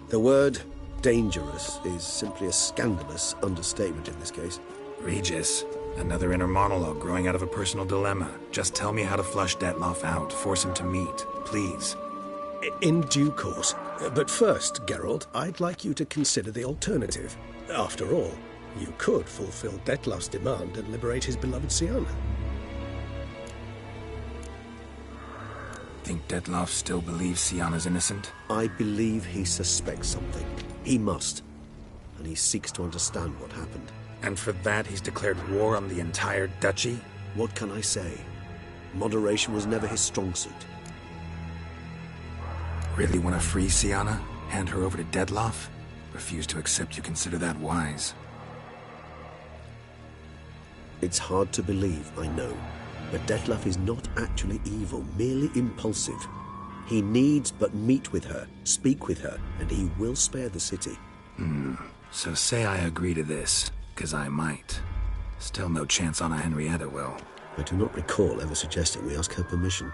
The word dangerous is simply a scandalous understatement in this case. Regis, another inner monologue growing out of a personal dilemma. Just tell me how to flush Dettlaff out, force him to meet, please. In due course. But first, Geralt, I'd like you to consider the alternative. After all, you could fulfill Dettlaff's demand and liberate his beloved Siana. Think Dettlaff still believes Siana's innocent? I believe he suspects something. He must. And he seeks to understand what happened. And for that, he's declared war on the entire duchy? What can I say? Moderation was never his strong suit. Really want to free Siana? Hand her over to Dettlaff? Refuse to accept you consider that wise. It's hard to believe, I know. But Dettlaff is not actually evil, merely impulsive. He needs but meet with her, speak with her, and he will spare the city. So say I agree to this, 'cause I might. Still no chance Anna Henrietta will. I do not recall ever suggesting we ask her permission.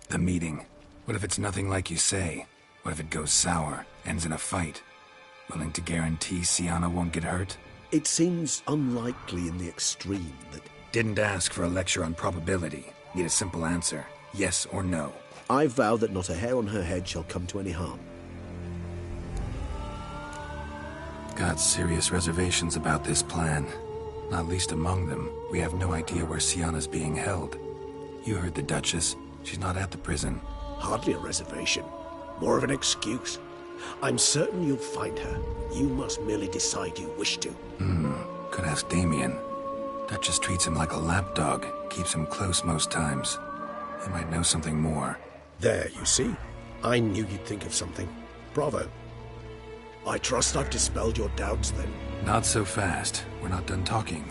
The meeting. What if it's nothing like you say? What if it goes sour, ends in a fight? Willing to guarantee Siana won't get hurt? It seems unlikely in the extreme that... Didn't ask for a lecture on probability. Need a simple answer. Yes or no. I vow that not a hair on her head shall come to any harm. Got serious reservations about this plan. Not least among them, we have no idea where Siana's being held. You heard the Duchess. She's not at the prison. Hardly a reservation. More of an excuse. I'm certain you'll find her. You must merely decide you wish to. Could ask Damien. Duchess treats him like a lapdog. Keeps him close most times. He might know something more. There, you see. I knew you'd think of something. Bravo. I trust I've dispelled your doubts, then. Not so fast. We're not done talking.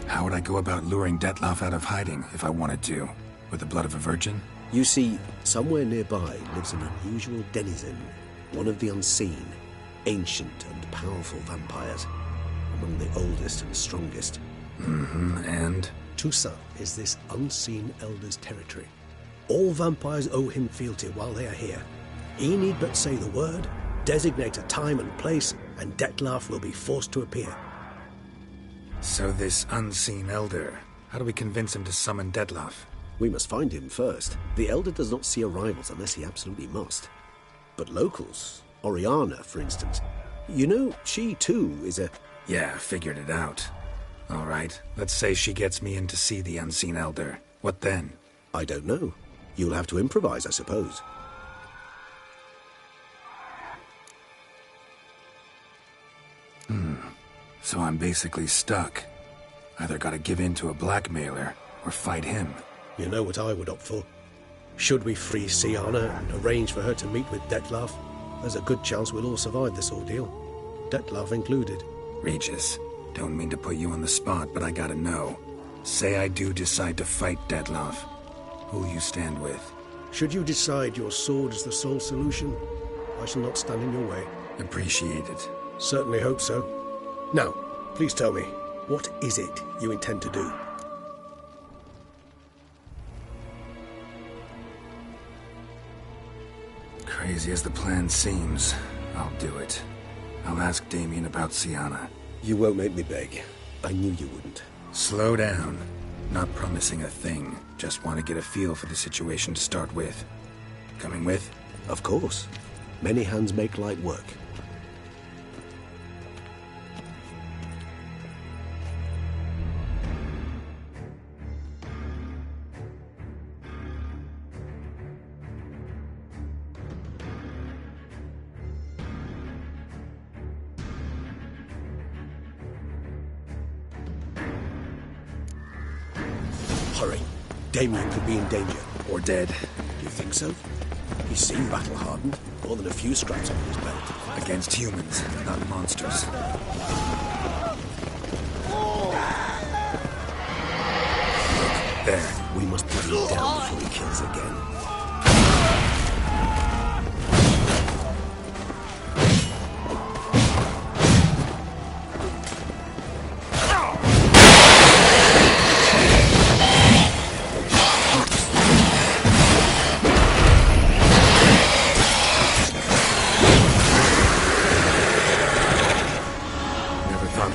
How would I go about luring Dettlaff out of hiding if I wanted to? With the blood of a virgin? You see, somewhere nearby lives an unusual denizen, one of the unseen, ancient and powerful vampires, among the oldest and strongest. And? Tusa is this unseen elder's territory. All vampires owe him fealty while they are here. He need but say the word, designate a time and place, and Dettlaff will be forced to appear. So this unseen elder, how do we convince him to summon Dettlaff? We must find him first. The elder does not see arrivals unless he absolutely must. But locals, Oriana, for instance, you know, she too is a... Yeah, figured it out. All right, let's say she gets me in to see the unseen elder. What then? I don't know. You'll have to improvise, I suppose. So I'm basically stuck. Either gotta give in to a blackmailer, or fight him. You know what I would opt for. Should we free Siana and arrange for her to meet with Dettlaff, there's a good chance we'll all survive this ordeal. Dettlaff included. Regis, don't mean to put you on the spot, but I gotta know. Say I do decide to fight Dettlaff. Who'll you stand with? Should you decide your sword is the sole solution, I shall not stand in your way. Appreciate it. Certainly hope so. Now, please tell me, what is it you intend to do? Crazy as the plan seems, I'll do it. I'll ask Damien about Siana. You won't make me beg. I knew you wouldn't. Slow down. Not promising a thing. Just want to get a feel for the situation to start with. Coming with? Of course. Many hands make light work. Hurry. Damien could be in danger. Or dead. Do you think so? He seemed battle-hardened. More than a few scraps under his belt. Against humans, not monsters. There. We must put him down before he kills again.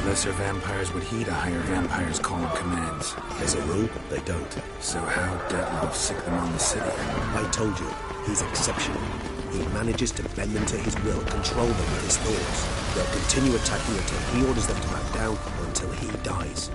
Lesser vampires would heed a higher vampire's call and commands. As a rule, they don't. So how Dettlaff sick them on the city? I told you, he's exceptional. He manages to bend them to his will, control them with his thoughts. They'll continue attacking until he orders them to back down, or until he dies.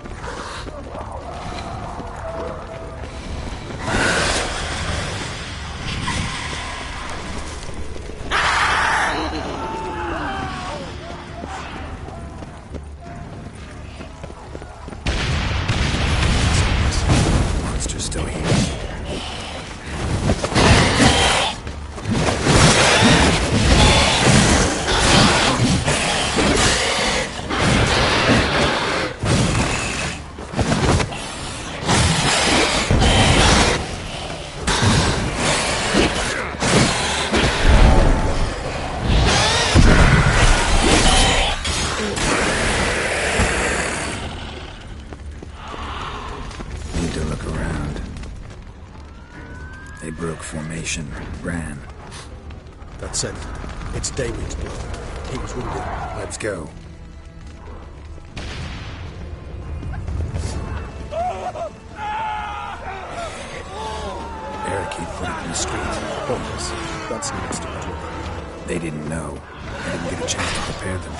They broke formation, ran. That's it. It's Damien's blood. He was wounded. Let's go. Barricade put it in the street. Pointless. That's next to it. They didn't know. I didn't get a chance to prepare them.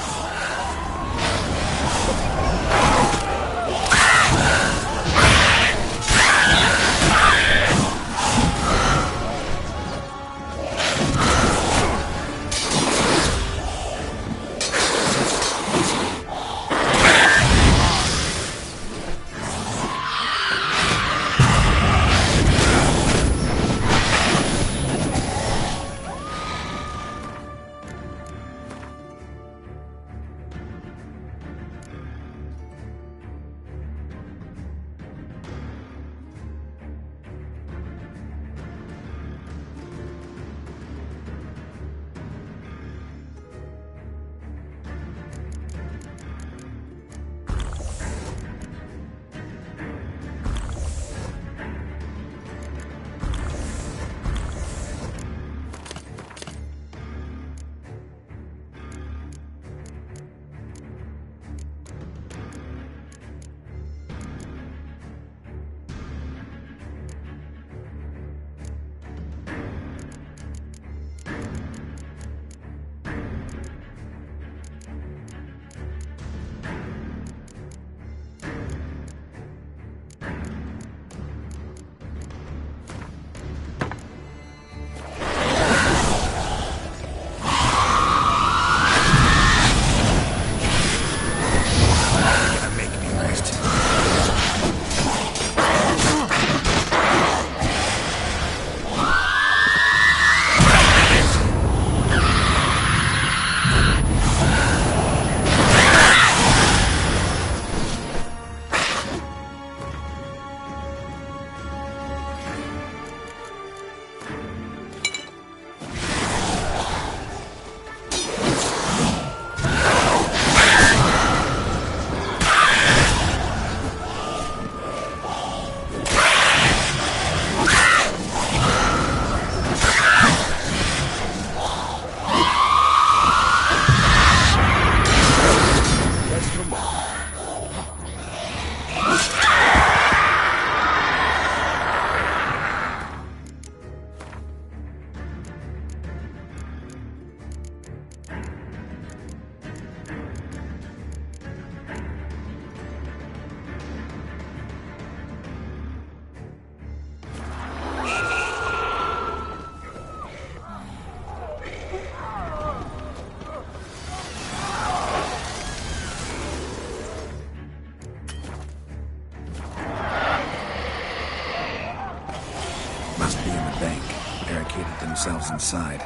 barricaded themselves inside.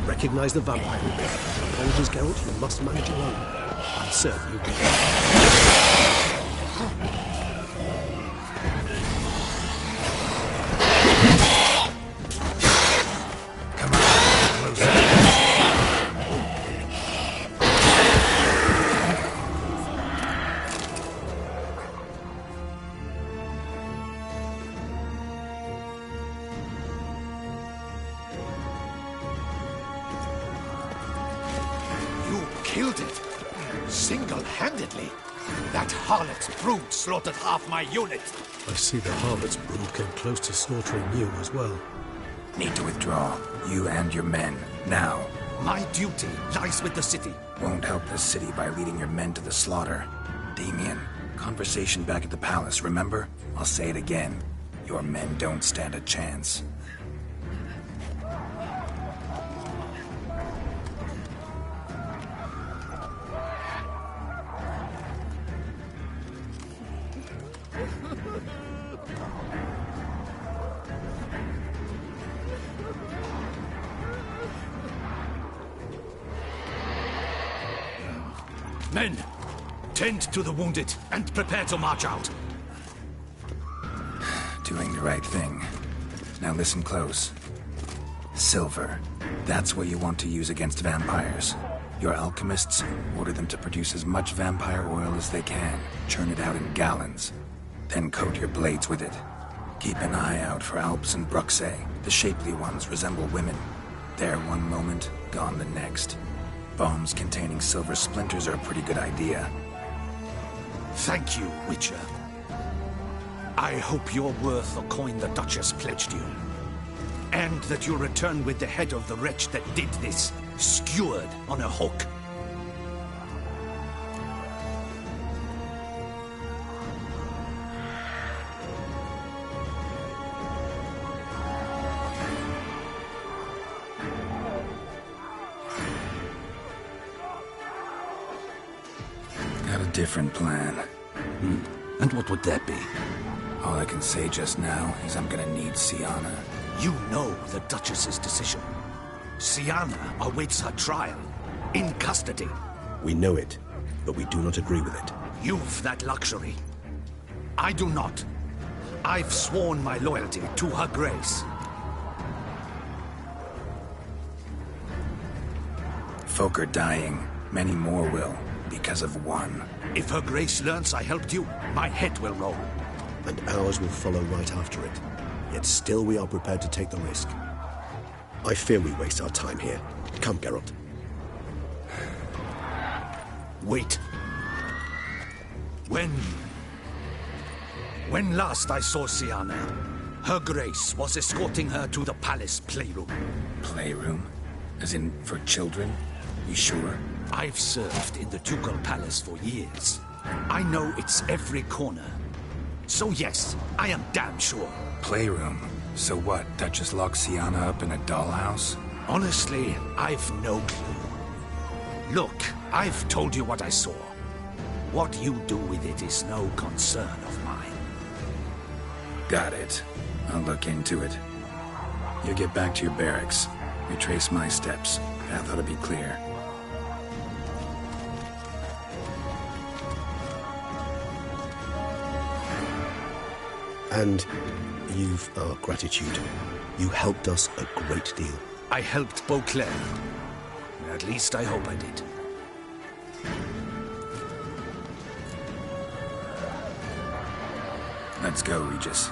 Recognize the vampire. Apologies, Geralt, you must manage alone. I serve you. Killed it. Single-handedly. That harlot's brood slaughtered half my unit. I see the harlot's brood came close to slaughtering you as well. Need to withdraw. You and your men. Now. My duty lies with the city. Won't help the city by leading your men to the slaughter. Damien, conversation back at the palace, remember? I'll say it again. Your men don't stand a chance. Men, tend to the wounded and prepare to march out. Doing the right thing. Now listen close. Silver. That's what you want to use against vampires. Your alchemists order them to produce as much vampire oil as they can. Churn it out in gallons. Then coat your blades with it. Keep an eye out for Alps and Bruxae. The shapely ones resemble women. There one moment, gone the next. Bombs containing silver splinters are a pretty good idea. Thank you, Witcher. I hope you're worth the coin the Duchess pledged you. And that you'll return with the head of the wretch that did this, skewered on a hook. Got a different plan. And what would that be? All I can say just now is I'm gonna need Sienna. You know the Duchess's decision. Sienna awaits her trial, in custody. We know it, but we do not agree with it. You've that luxury. I do not. I've sworn my loyalty to her grace. Folk are dying. Many more will, because of one. If her grace learns I helped you, my head will roll. And ours will follow right after it. Yet still we are prepared to take the risk. I fear we waste our time here. Come, Geralt. Wait. When last I saw Sienna, her grace was escorting her to the palace playroom. Playroom? As in, for children? You sure? I've served in the ducal palace for years. I know its every corner. So yes, I am damn sure. Playroom? So what, Duchess locked Sienna up in a dollhouse? Honestly, I've no clue. Look, I've told you what I saw. What you do with it is no concern of mine. Got it. I'll look into it. You get back to your barracks. Retrace my steps. Path ought to be clear. And you've our gratitude. You helped us a great deal. I helped Beauclair. At least I hope I did. Let's go, Regis.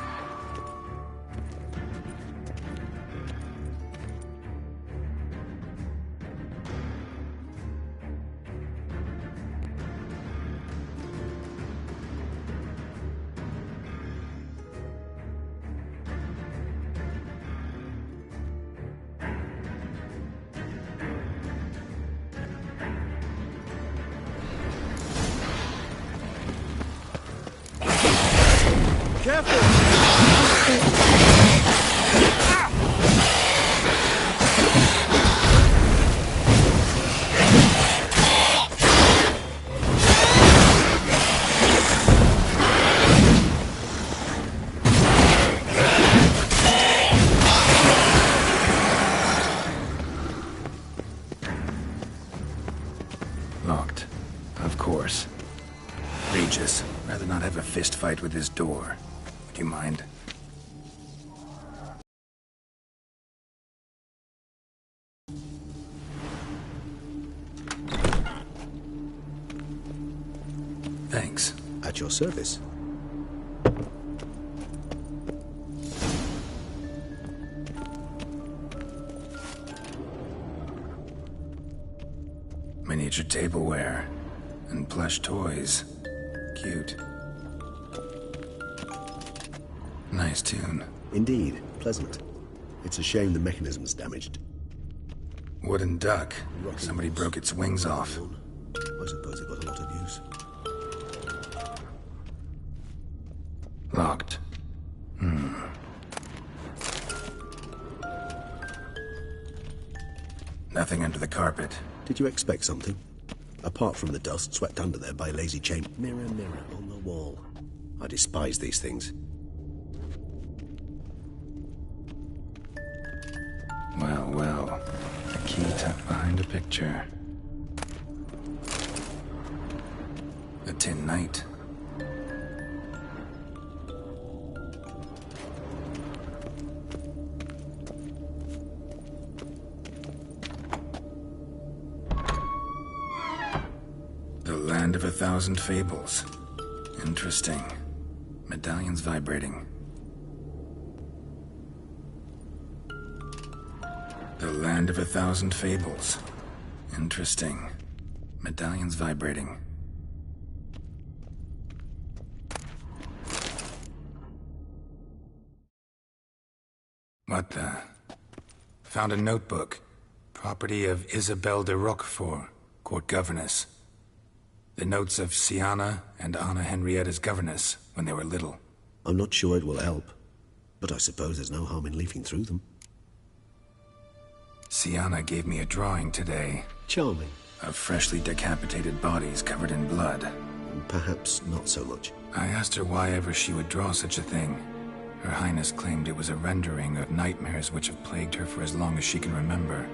of course. Regis, rather not have a fist fight with this door. Would you mind? Thanks. At your service. Miniature tableware and plush toys. Cute. Nice tune. Indeed, pleasant. It's a shame the mechanism's damaged. Wooden duck. Somebody broke its wings off. I suppose it got a lot of use. Locked. Nothing under the carpet. Did you expect something? Apart from the dust swept under there by a lazy chain. Mirror, mirror on the wall. I despise these things. Well, well. A key tucked behind a picture. A tin knight. The Land of 1,000 Fables. Interesting. Medallions vibrating. The Land of 1,000 Fables. Interesting. Medallions vibrating. What the? Found a notebook. Property of Isabelle de Roquefort, court governess. The notes of Sienna and Anna Henrietta's governess when they were little. I'm not sure it will help, but I suppose there's no harm in leafing through them. Sienna gave me a drawing today. Charming. Of freshly decapitated bodies covered in blood. And perhaps not so much. I asked her why ever she would draw such a thing. Her Highness claimed it was a rendering of nightmares which have plagued her for as long as she can remember.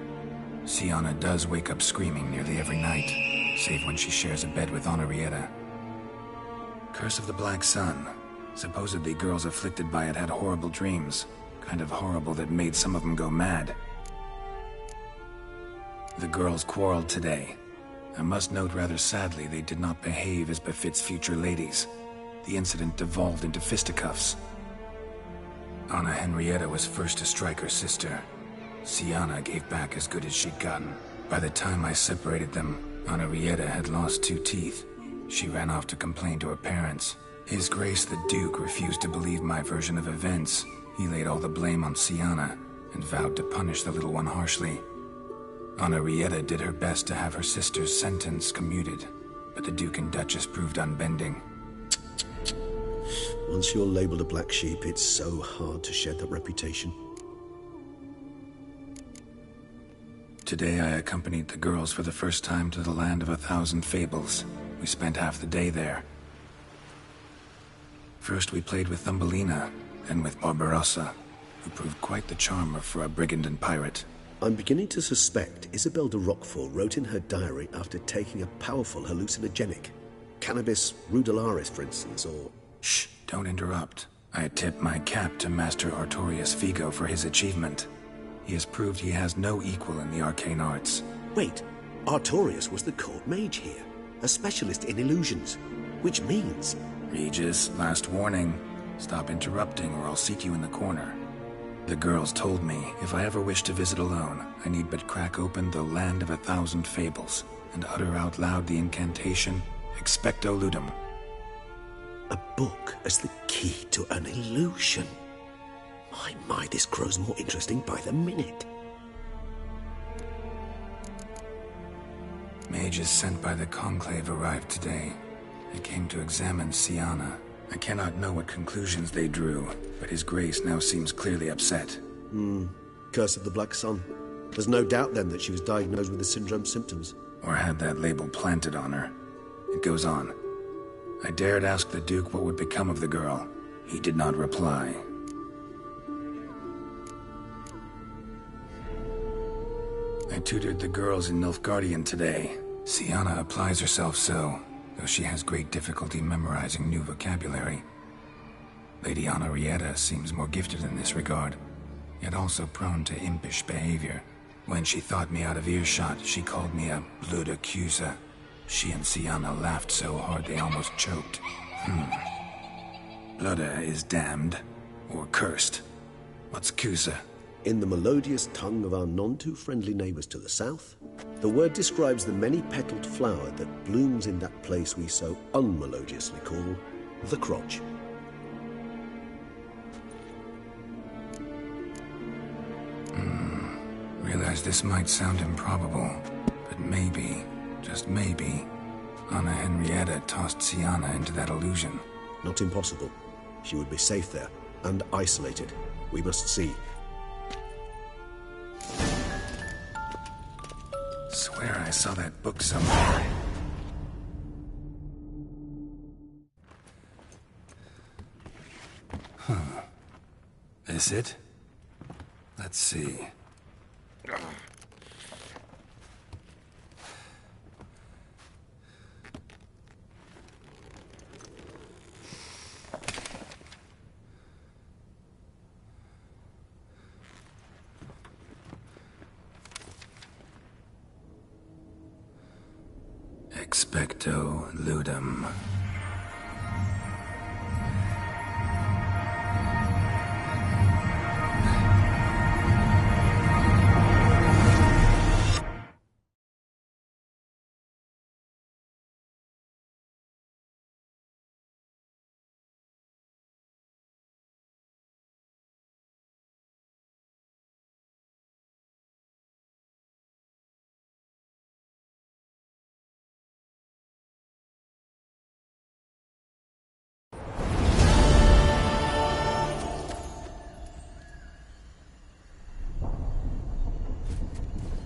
Sienna does wake up screaming nearly every night, save when she shares a bed with Henrietta. Curse of the Black Sun. Supposedly girls afflicted by it had horrible dreams. Kind of horrible that made some of them go mad. The girls quarreled today. I must note rather sadly they did not behave as befits future ladies. The incident devolved into fisticuffs. Anna Henrietta was first to strike her sister. Sienna gave back as good as she'd gotten. By the time I separated them, Henrietta had lost 2 teeth. She ran off to complain to her parents. His Grace the Duke refused to believe my version of events. He laid all the blame on Sienna and vowed to punish the little one harshly. Henrietta did her best to have her sister's sentence commuted, but the Duke and Duchess proved unbending. Once you're labeled a black sheep, it's so hard to shed that reputation. Today I accompanied the girls for the first time to the Land of 1,000 Fables. We spent half the day there. First we played with Thumbelina, then with Barbarossa, who proved quite the charmer for a brigand and pirate. I'm beginning to suspect Isabelle de Roquefort wrote in her diary after taking a powerful hallucinogenic. Cannabis rudularis, for instance, or... Shh, don't interrupt. I tip my cap to Master Artorius Vigo for his achievement. He has proved he has no equal in the arcane arts. Wait, Artorius was the court mage here, a specialist in illusions, which means... Regis, last warning. Stop interrupting or I'll seat you in the corner. The girls told me if I ever wish to visit alone, I need but crack open the Land of 1,000 Fables and utter out loud the incantation, Expecto Ludum. A book as the key to an illusion. My, this grows more interesting by the minute. Mages sent by the Conclave arrived today. They came to examine Sienna. I cannot know what conclusions they drew, but His Grace now seems clearly upset. Curse of the Black Sun. There's no doubt then that she was diagnosed with the syndrome symptoms. Or had that label planted on her. It goes on. I dared ask the Duke what would become of the girl. He did not reply. I tutored the girls in Nilfgaardian today. Sienna applies herself so. though she has great difficulty memorizing new vocabulary. Lady Henrietta seems more gifted in this regard, yet also prone to impish behavior. When she thought me out of earshot, she called me a blood accuser. She and Sienna laughed so hard they almost choked. Blooda is damned, or cursed. What's Cusa? In the melodious tongue of our none-too-friendly neighbours to the south, the word describes the many-petaled flower that blooms in that place we so unmelodiously call the crotch. Realize this might sound improbable, but maybe, just maybe, Anna Henrietta tossed Sienna into that illusion. Not impossible. She would be safe there, and isolated. We must see. Swear I saw that book somewhere. This it? Let's see. Expecto ludum.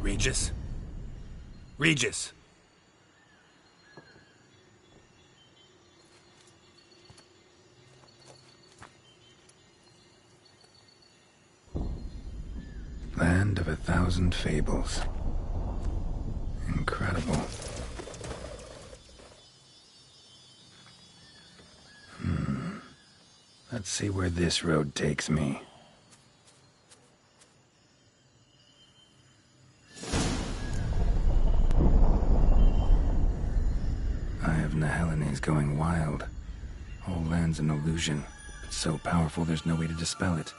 Regis? Regis! Land of 1,000 fables. Incredible. Let's see where this road takes me. Is going wild. Whole land's an illusion. It's so powerful there's no way to dispel it.